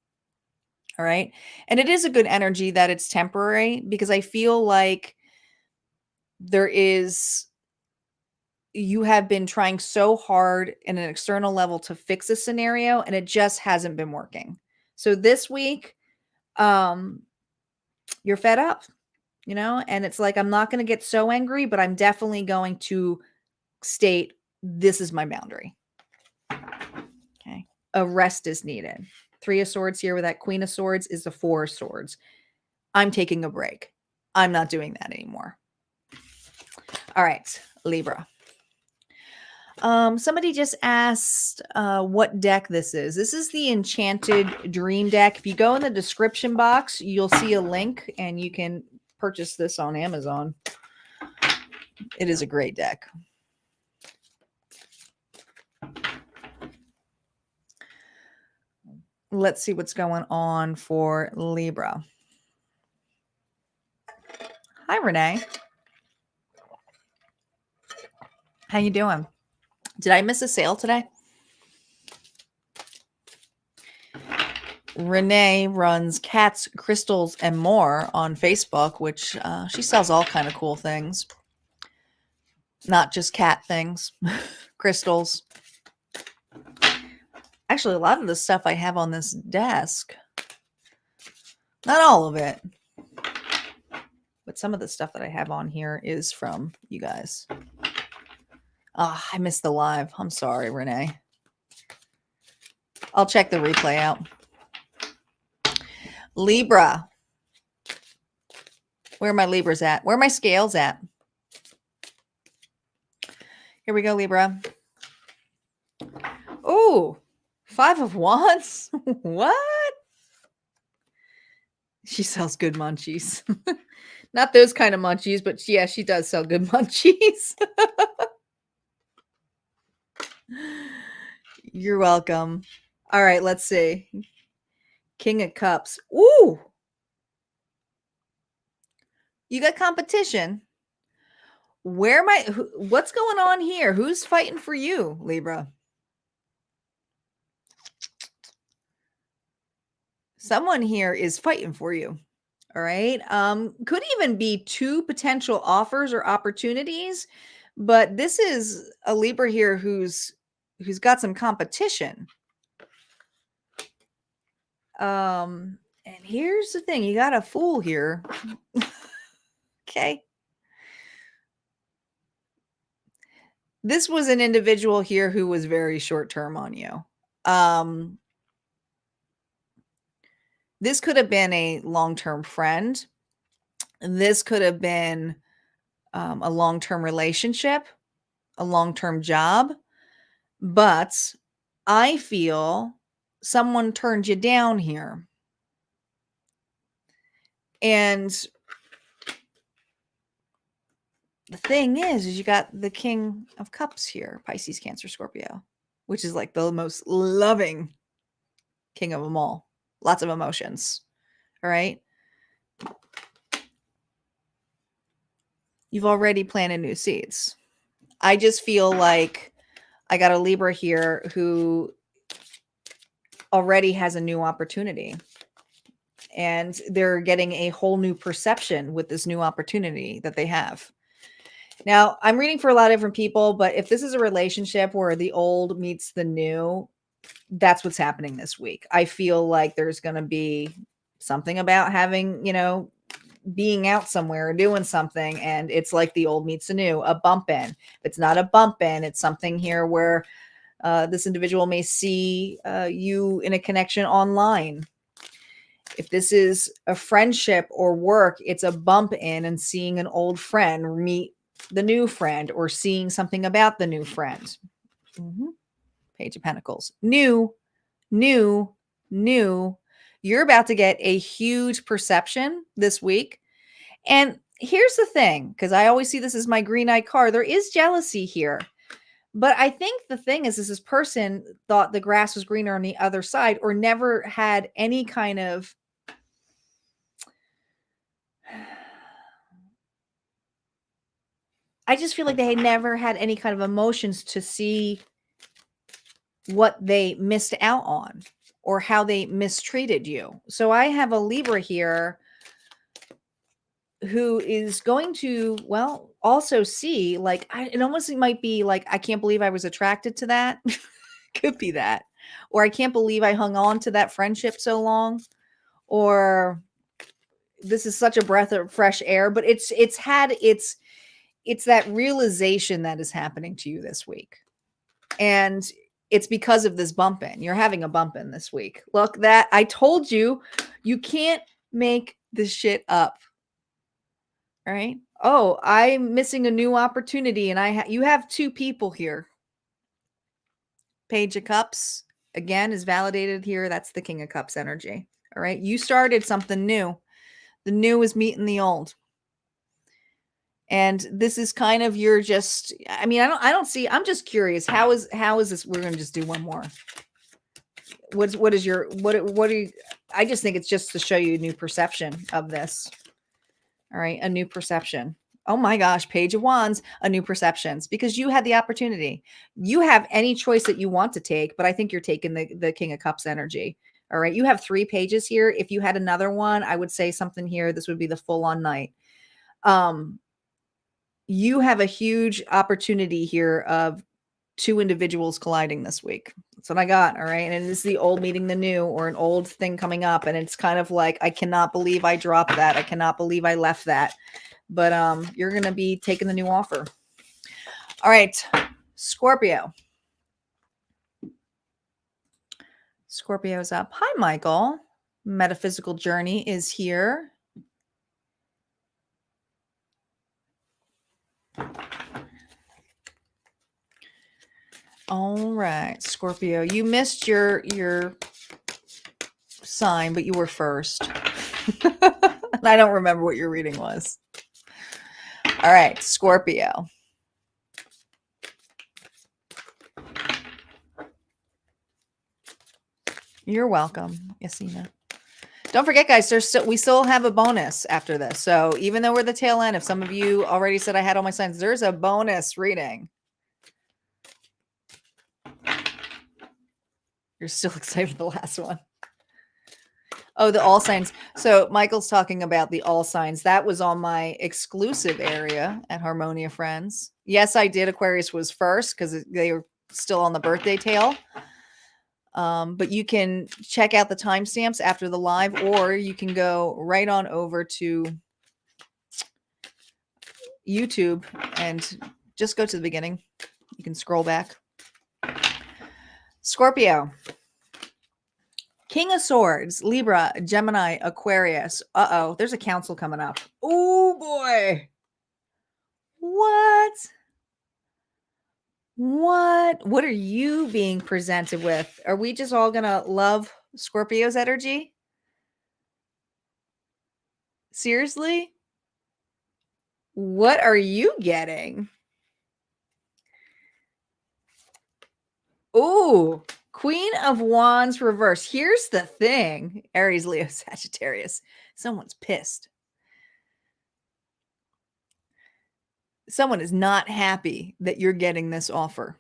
S1: All right. And it is a good energy that it's temporary, because I feel like you have been trying so hard in an external level to fix a scenario, and it just hasn't been working. So this week, you're fed up, and it's like, I'm not going to get so angry, but I'm definitely going to state, this is my boundary. Okay. A rest is needed. 3 of Swords here with that Queen of Swords is the 4 of Swords. I'm taking a break. I'm not doing that anymore. All right, Libra. Somebody just asked what deck this is. This is the Enchanted Dream deck. If you go in the description box, you'll see a link and you can purchase this on Amazon. It is a great deck. Let's see what's going on for Libra. Hi, Renee. How you doing? Did I miss a sale today? Renee runs Cats, Crystals, and More on Facebook, which she sells all kind of cool things. Not just cat things, crystals. Actually, a lot of the stuff I have on this desk, not all of it, but some of the stuff that I have on here is from you guys. I missed the live. I'm sorry, Renee. I'll check the replay out. Libra. Where are my Libras at? Where are my scales at? Here we go, Libra. Oh, 5 of Wands. What? She sells good munchies. Not those kind of munchies, but yeah, she does sell good munchies. You're welcome. All right, let's see. King of Cups. Ooh. You got competition. What's going on here? Who's fighting for you, Libra? Someone here is fighting for you. All right. Could even be 2 potential offers or opportunities, but this is a Libra here who's got some competition. And here's the thing, you got a Fool here. Okay. This was an individual here who was very short term on you. This could have been a long-term friend. This could have been a long-term relationship, a long-term job. But I feel someone turned you down here. And the thing is you got the King of Cups here, Pisces, Cancer, Scorpio, which is like the most loving king of them all. Lots of emotions. All right. You've already planted new seeds. I just feel like I got a Libra here who already has a new opportunity. And they're getting a whole new perception with this new opportunity that they have. Now, I'm reading for a lot of different people, but if this is a relationship where the old meets the new, that's what's happening this week. I feel like there's going to be something about having, being out somewhere or doing something, and it's like the old meets the new, a bump in. If it's not a bump in, it's something here where this individual may see you in a connection online. If this is a friendship or work, it's a bump in and seeing an old friend meet the new friend, or seeing something about the new friend. Page of Pentacles. New. You're about to get a huge perception this week. And here's the thing, because I always see this as my green eye card. There is jealousy here. But I think the thing is this person thought the grass was greener on the other side, or never had any kind of I just feel like they never had any kind of emotions to see what they missed out on or how they mistreated you. So I have a Libra here who is going to, well, also see, like, it almost might be like, I can't believe I was attracted to that. Could be that. Or I can't believe I hung on to that friendship so long. Or this is such a breath of fresh air, but it's that realization that is happening to you this week. And it's because of this bump in. You're having a bump in this week. Look, that I told you, you can't make this shit up. All right. Oh, I'm missing a new opportunity, and you have two people here. Page of Cups again is validated here. That's the King of Cups energy. All right. You started something new. The new is meeting the old. And this is kind of I don't see, I'm just curious. How is this? We're going to just do one more. What are you, I just think it's just to show you a new perception of this. All right. A new perception. Oh my gosh. Page of Wands, a new perceptions, because you had the opportunity. You have any choice that you want to take, but I think you're taking the King of Cups energy. All right. You have 3 pages here. If you had another one, I would say something here. This would be the full on night. You have a huge opportunity here of 2 individuals colliding this week. That's what I got. All right. And it is the old meeting the new, or an old thing coming up. And it's kind of like, I cannot believe I dropped that. I cannot believe I left that. But you're going to be taking the new offer. All right. Scorpio. Scorpio's up. Hi, Michael. Metaphysical journey is here. All right, Scorpio, you missed your sign, but you were first. I don't remember what your reading was. All right, Scorpio. You're welcome, Yasina. Don't forget, guys, we still have a bonus after this. So even though we're the tail end, if some of you already said I had all my signs, there's a bonus reading. You're still excited for the last one. Oh, the all signs. So Michael's talking about the all signs. That was on my exclusive area at Harmonia Friends. Yes, I did. Aquarius was first because they were still on the birthday tail. But you can check out the timestamps after the live, or you can go right on over to YouTube and just go to the beginning. You can scroll back. Scorpio. King of Swords, Libra, Gemini, Aquarius. Uh-oh, there's a council coming up. Oh, boy. What? What are you being presented with? Are we just all going to love Scorpio's energy? Seriously? What are you getting? Ooh, Queen of Wands reverse. Here's the thing. Aries, Leo, Sagittarius. Someone's pissed. Someone is not happy that you're getting this offer.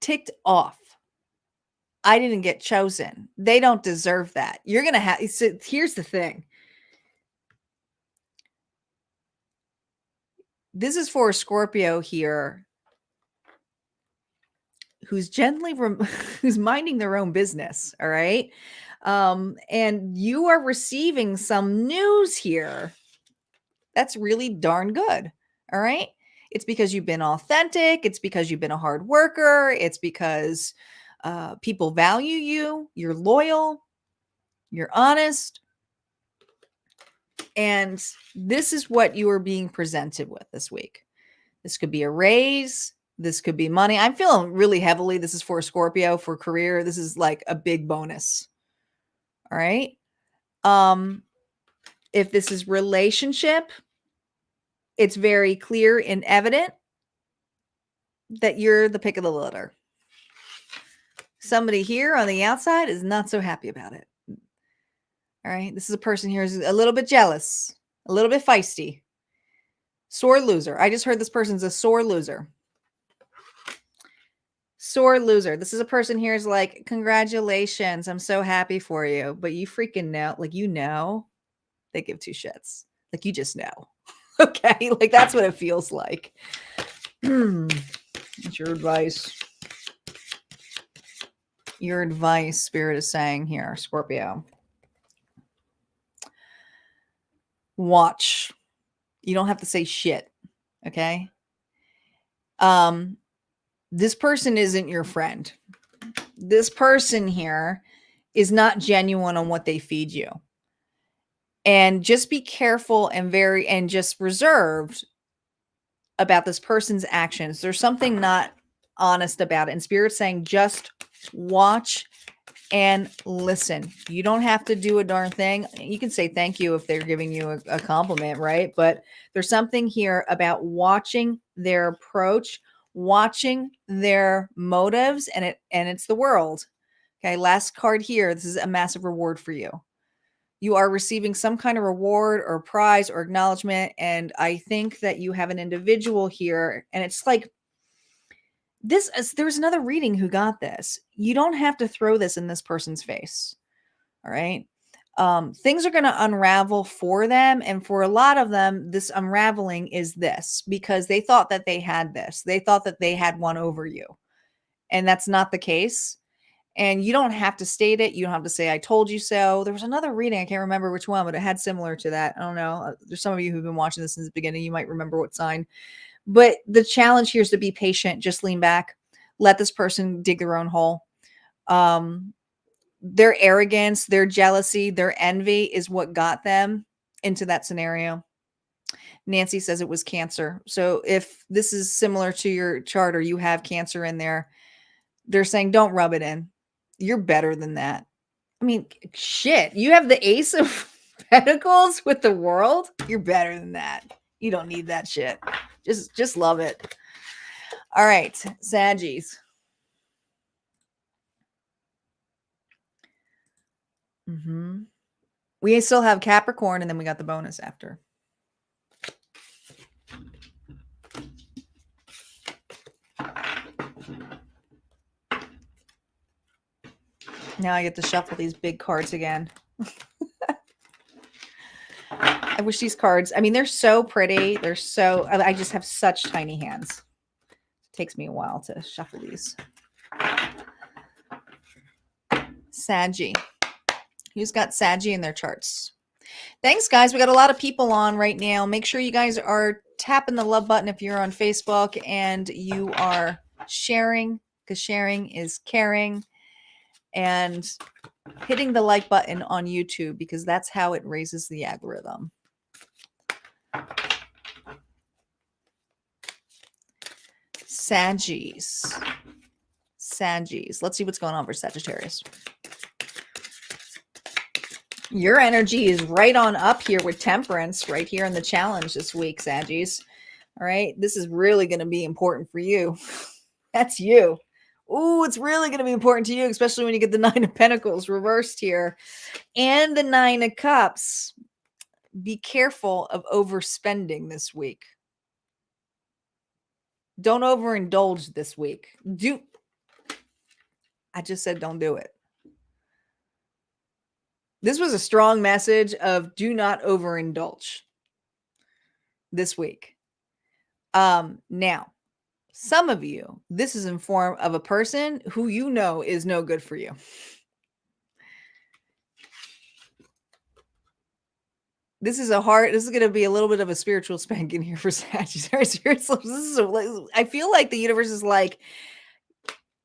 S1: Ticked off. I didn't get chosen. They don't deserve that. You're going to have, so here's the thing. This is for Scorpio here, who's who's minding their own business. All right. And you are receiving some news here that's really darn good. All right. It's because you've been authentic. It's because you've been a hard worker. It's because people value you. You're loyal. You're honest. And this is what you are being presented with this week. This could be a raise. This could be money. I'm feeling really heavily. This is for Scorpio for career. This is like a big bonus. All right. If this is relationship, it's very clear and evident that you're the pick of the litter. Somebody here on the outside is not so happy about it. All right. This is a person here who's a little bit jealous, a little bit feisty. Sore loser. I just heard this person's a sore loser. Sore loser. This is a person here is like, congratulations. I'm so happy for you. But you freaking know, like, you know, they give two shits. Like, you just know. Okay. Like, that's what it feels like. What's your advice? Your advice, Spirit is saying here, Scorpio. Watch. You don't have to say shit. Okay. This person isn't your friend. This person here is not genuine on what they feed you. And just be careful and just reserved about this person's actions. There's something not honest about it. And Spirit's saying just watch and listen. You don't have to do a darn thing. You can say thank you if they're giving you a compliment, right? But there's something here about watching their approach, watching their motives, and it's the world. Okay, last card here. This is a massive reward for you. You are receiving some kind of reward or prize or acknowledgement, and I think that you have an individual here, and it's like this. There's another reading who got this. You don't have to throw this in this person's face. All right. Things are going to unravel for them. And for a lot of them, this unraveling is this because they thought that they had this. They thought that they had one over you. And that's not the case. And you don't have to state it. You don't have to say, I told you so. There was another reading. I can't remember which one, but it had similar to that. I don't know. There's some of you who've been watching this since the beginning. You might remember what sign. But the challenge here is to be patient. Just lean back. Let this person dig their own hole. Their arrogance, their jealousy, their envy is what got them into that scenario. Nancy says it was Cancer. So if this is similar to your chart or you have Cancer in there, they're saying don't rub it in. You're better than that. I mean, shit, you have the Ace of Pentacles with the World. You're better than that. You don't need that shit. Just love it. All right, Saggies. We still have Capricorn, and then we got the bonus after. Now I get to shuffle these big cards again. I wish these cards, I mean, they're so pretty. I just have such tiny hands. It takes me a while to shuffle these. Saggy. Who's got Saggy in their charts? Thanks, guys. We got a lot of people on right now. Make sure you guys are tapping the love button if you're on Facebook and you are sharing, because sharing is caring, and hitting the like button on YouTube because that's how it raises the algorithm. Saggies. Let's see what's going on for Sagittarius. Your energy is right on up here with Temperance right here in the challenge this week, Saggies. All right. This is really going to be important for you. That's you. Ooh, it's really going to be important to you, especially when you get the Nine of Pentacles reversed here and the Nine of Cups. Be careful of overspending this week. Don't overindulge this week. I just said don't do it. This was a strong message of do not overindulge this week. Now, some of you, this is in form of a person who you know is no good for you. This is going to be a little bit of a spiritual spanking here for Sagittarius. I feel like the universe is like,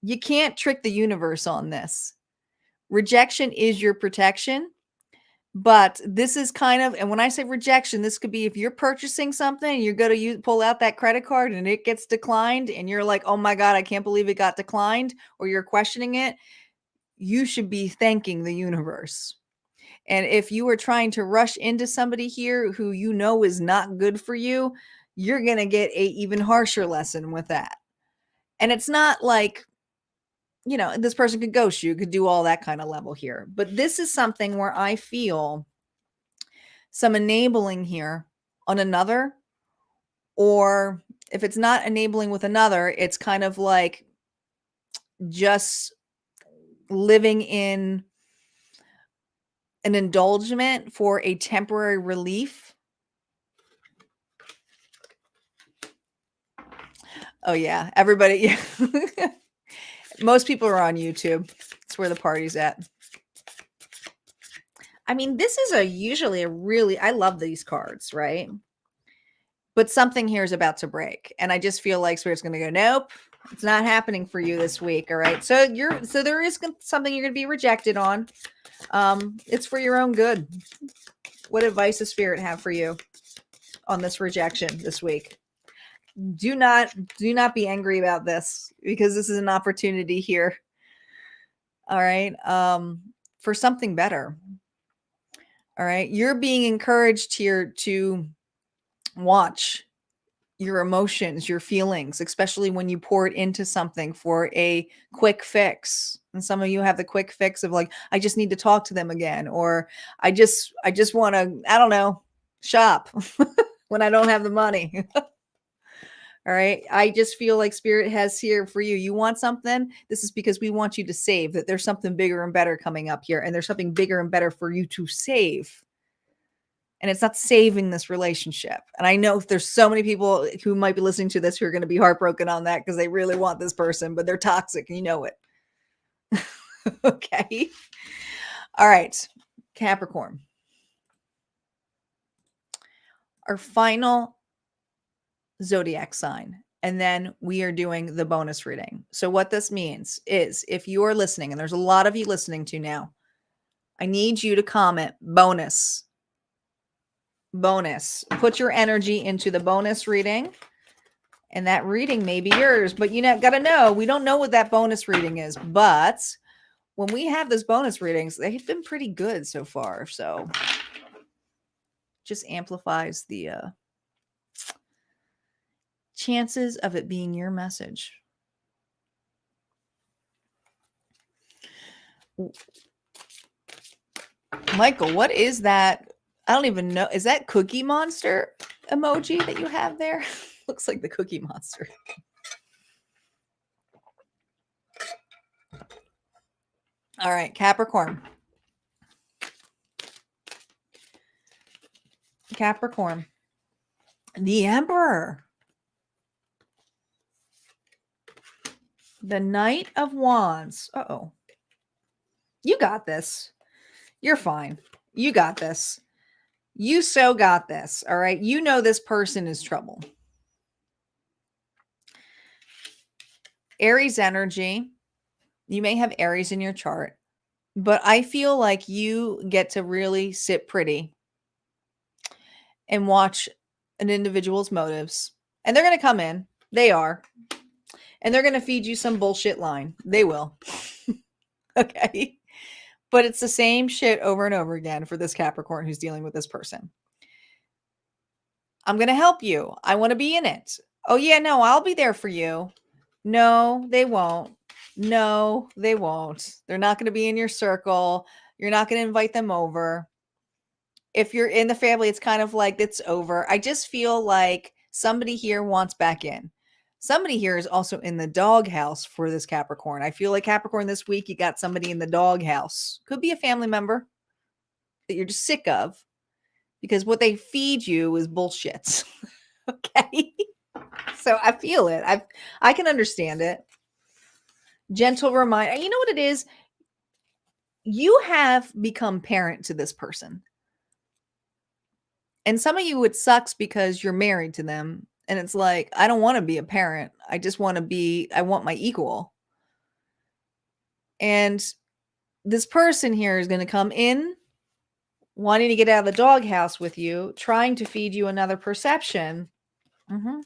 S1: you can't trick the universe on this. Rejection is your protection. But this is kind of, and when I say rejection, this could be if you're purchasing something, you're going to pull out that credit card and it gets declined and you're like, oh my God, I can't believe it got declined, or you're questioning it. You should be thanking the universe. And if you are trying to rush into somebody here who you know is not good for you, you're going to get a even harsher lesson with that. And it's not like, this person could ghost you, could do all that kind of level here. But this is something where I feel some enabling here on another, or if it's not enabling with another, it's kind of like just living in an indulgement for a temporary relief. Oh yeah, everybody. Yeah. Most people are on YouTube. It's where the party's at. I mean, this is usually a really, I love these cards, right? But something here is about to break. And I just feel like Spirit's going to go, nope, it's not happening for you this week. All right. So there is something you're going to be rejected on. It's for your own good. What advice does Spirit have for you on this rejection this week? Do not be angry about this, because this is an opportunity here. All right. For something better. All right. You're being encouraged here to watch your emotions, your feelings, especially when you pour it into something for a quick fix. And some of you have the quick fix of like, I just need to talk to them again. Or I just want to, I don't know, shop when I don't have the money. All right. I just feel like Spirit has here for you. You want something? This is because we want you to save, that there's something bigger and better coming up here. And there's something bigger and better for you to save. And it's not saving this relationship. And I know there's so many people who might be listening to this who are going to be heartbroken on that because they really want this person, but they're toxic and you know it. Okay. All right. Capricorn. Our final zodiac sign. And then we are doing the bonus reading. So what this means is, if you are listening, and there's a lot of you listening to now, I need you to comment bonus. Bonus. Put your energy into the bonus reading, and that reading may be yours. But you got to know, we don't know what that bonus reading is. But when we have those bonus readings, they've been pretty good so far. So just amplifies the chances of it being your message. Michael, what is that? I don't even know. Is that Cookie Monster emoji that you have there? Looks like the Cookie Monster. All right, Capricorn. Capricorn. The Emperor. The Knight of Wands. Uh-oh. You got this. You're fine. You got this. You so got this. All right. You know this person is trouble. Aries energy. You may have Aries in your chart, but I feel like you get to really sit pretty and watch an individual's motives. And they're going to come in. They are. And they're going to feed you some bullshit line. They will. Okay. But it's the same shit over and over again for this Capricorn who's dealing with this person. I'm going to help you. I want to be in it. Oh, yeah, no, I'll be there for you. No, they won't. No, they won't. They're not going to be in your circle. You're not going to invite them over. If you're in the family, it's kind of like it's over. I just feel like somebody here wants back in. Somebody here is also in the doghouse for this Capricorn. I feel like Capricorn this week, you got somebody in the doghouse. Could be a family member that you're just sick of, because what they feed you is bullshit. Okay. So I feel it. I can understand it. Gentle reminder. You know what it is? You have become parent to this person. And some of you, it sucks because you're married to them. And it's like, I don't want to be a parent. I just want to be, I want my equal. And this person here is going to come in wanting to get out of the doghouse with you, trying to feed you another perception. And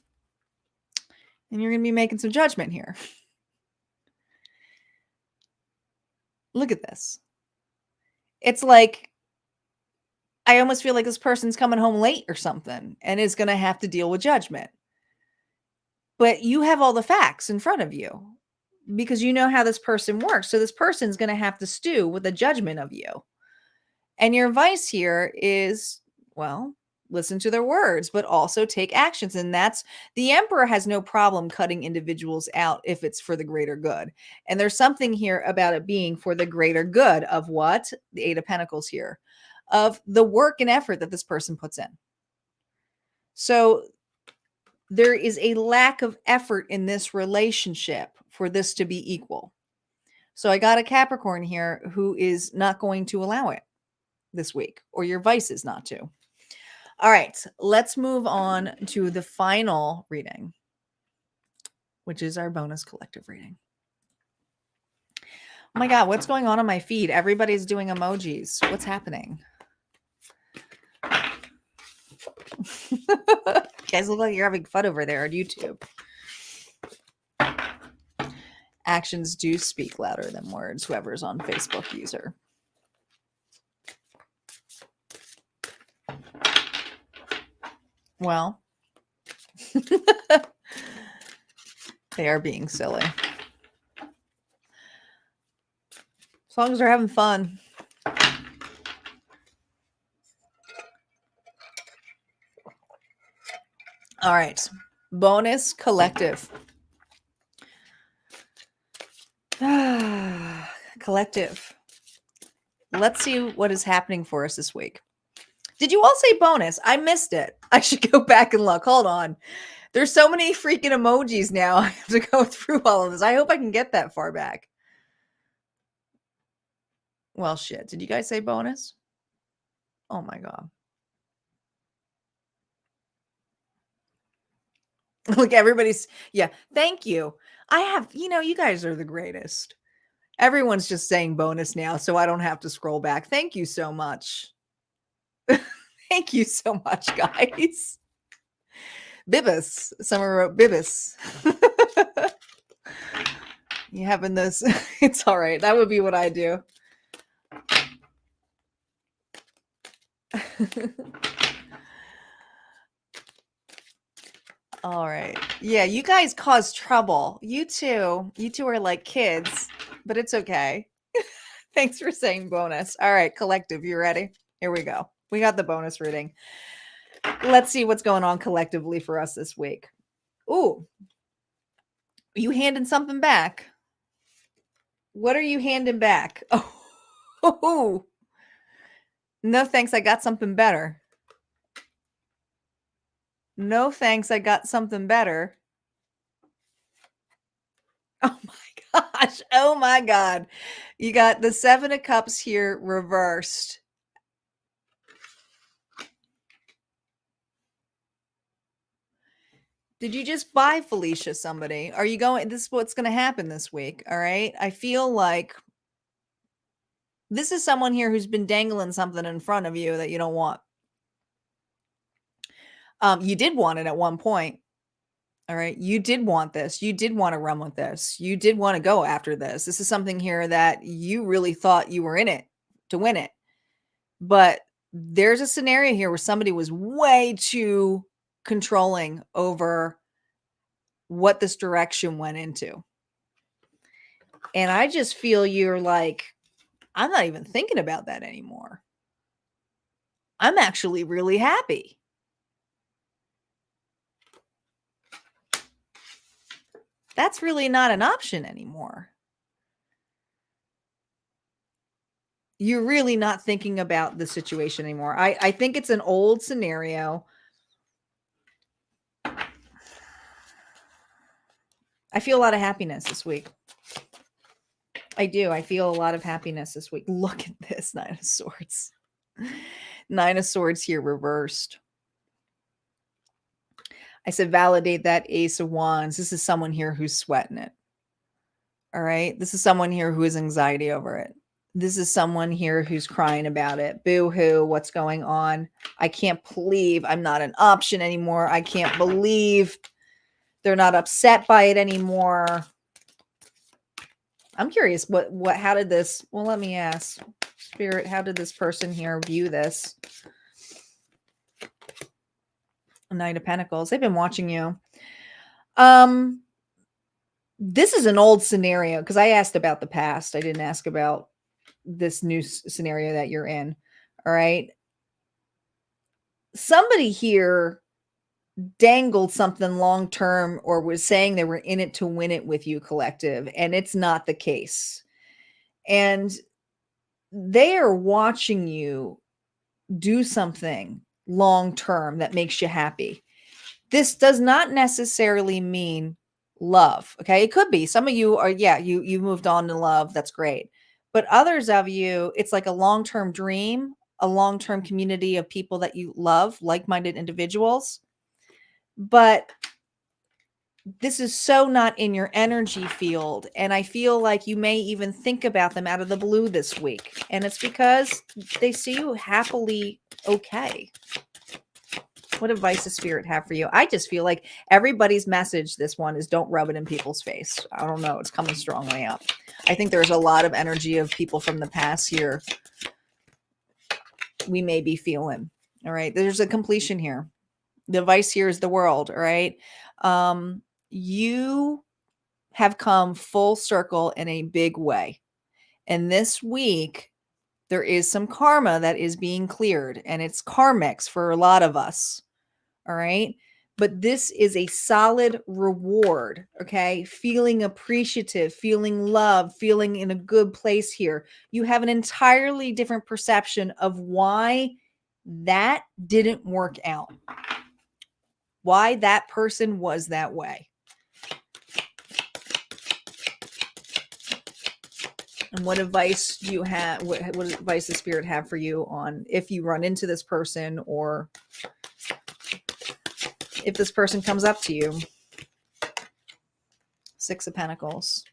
S1: you're going to be making some judgment here. Look at this. It's like, I almost feel like this person's coming home late or something and is going to have to deal with judgment. But you have all the facts in front of you because you know how this person works. So this person's going to have to stew with a judgment of you. And your advice here is, well, listen to their words, but also take actions. And that's the Emperor has no problem cutting individuals out if it's for the greater good. And there's something here about it being for the greater good of what? The Eight of Pentacles here, of the work and effort that this person puts in. So there is a lack of effort in this relationship for this to be equal. So I got a Capricorn here who is not going to allow it this week, or your vice is not to. All right, let's move on to the final reading, which is our bonus collective reading. Oh my God, what's going on my feed? Everybody's doing emojis. What's happening? You guys look like you're having fun over there on YouTube. Actions do speak louder than words, whoever's on Facebook user. Well, they are being silly. As long as they're having fun. All right. Bonus collective. Collective. Let's see what is happening for us this week. Did you all say bonus? I missed it. I should go back and look. Hold on. There's so many freaking emojis now. I have to go through all of this. I hope I can get that far back. Well, shit. Did you guys say bonus? Oh my God. Look, everybody's, yeah, thank you. I have, you guys are the greatest. Everyone's just saying bonus now, so I don't have to scroll back. Thank you so much. Thank you so much, guys. Bibis. Someone wrote Bibis. You having this? It's all right. That would be what I do. All right. Yeah, you guys cause trouble. You two are like kids, but it's okay. Thanks for saying bonus. All right, collective, you ready? Here we go. We got the bonus reading. Let's see what's going on collectively for us this week. Ooh, you handing something back? What are you handing back? Oh, no thanks. I got something better. No thanks. I got something better. Oh my gosh. Oh my God. You got the Seven of Cups here reversed. Did you just buy Felicia somebody? Are you going? This is what's going to happen this week. All right. I feel like this is someone here who's been dangling something in front of you that you don't want. You did want it at one point. All right. You did want this. You did want to run with this. You did want to go after this. This is something here that you really thought you were in it to win it. But there's a scenario here where somebody was way too controlling over what this direction went into. And I just feel you're like, I'm not even thinking about that anymore. I'm actually really happy. That's really not an option anymore. You're really not thinking about the situation anymore. I think it's an old scenario. I feel a lot of happiness this week. I do. I feel a lot of happiness this week. Look at this, Nine of Swords. Nine of Swords here reversed. I said validate that Ace of Wands. This is someone here who's sweating it. All right. This is someone here who has anxiety over it. This is someone here who's crying about it. Boo-hoo, what's going on? I can't believe I'm not an option anymore. I can't believe they're not upset by it anymore. I'm curious, how did this, well, let me ask. Spirit, how did this person here view this? Knight of Pentacles. They've been watching you. This is an old scenario because I asked about the past. I didn't ask about this new scenario that you're in. All right. Somebody here dangled something long term or was saying they were in it to win it with you, collective, and it's not the case. And they are watching you do something long term that makes you happy. This does not necessarily mean love. Okay. It could be some of you are, yeah, you moved on to love. That's great. But others of you, it's like a long-term dream, a long-term community of people that you love, like-minded individuals. But this is so not in your energy field. And I feel like you may even think about them out of the blue this week. And it's because they see you happily okay. What advice does Spirit have for you? I just feel like everybody's message, this one, is don't rub it in people's face. I don't know. It's coming strongly up. I think there's a lot of energy of people from the past here we may be feeling. All right. There's a completion here. The advice here is the world. All right. You have come full circle in a big way. And this week, there is some karma that is being cleared, and it's karmics for a lot of us. All right. But this is a solid reward. Okay. Feeling appreciative, feeling love, feeling in a good place here. You have an entirely different perception of why that didn't work out, why that person was that way. And what advice do you have? What advice does Spirit have for you on if you run into this person or if this person comes up to you? Six of Pentacles.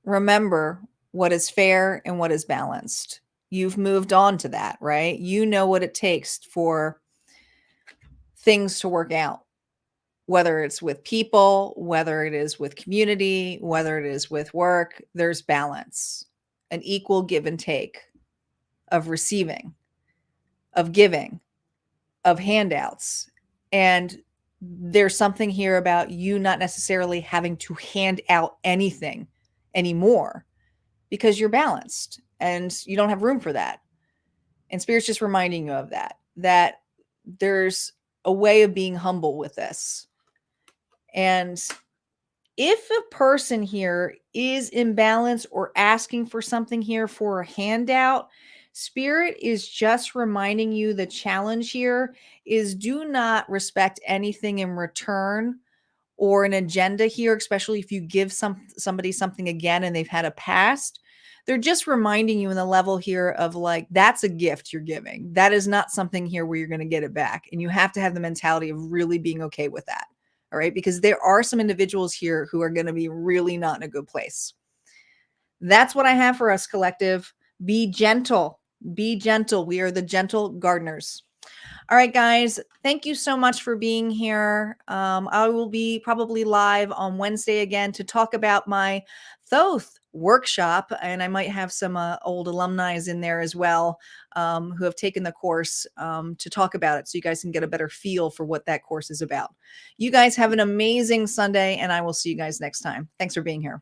S1: Remember what is fair and what is balanced. You've moved on to that, right? You know what it takes for things to work out, whether it's with people, whether it is with community, whether it is with work. There's balance, an equal give and take of receiving, of giving, of handouts. And there's something here about you not necessarily having to hand out anything anymore because you're balanced and you don't have room for that. And Spirit's just reminding you of that there's a way of being humble with this. And if a person here is imbalanced or asking for something here for a handout, Spirit is just reminding you the challenge here is do not respect anything in return or an agenda here, especially if you give somebody something again and they've had a past. They're just reminding you in the level here of like, that's a gift you're giving. That is not something here where you're going to get it back. And you have to have the mentality of really being okay with that. All right. Because there are some individuals here who are going to be really not in a good place. That's what I have for us, collective. Be gentle. Be gentle. We are the gentle gardeners. All right, guys. Thank you so much for being here. I will be probably live on Wednesday again to talk about my Thoth workshop. And I might have some old alumni in there as well who have taken the course to talk about it so you guys can get a better feel for what that course is about. You guys have an amazing Sunday, and I will see you guys next time. Thanks for being here.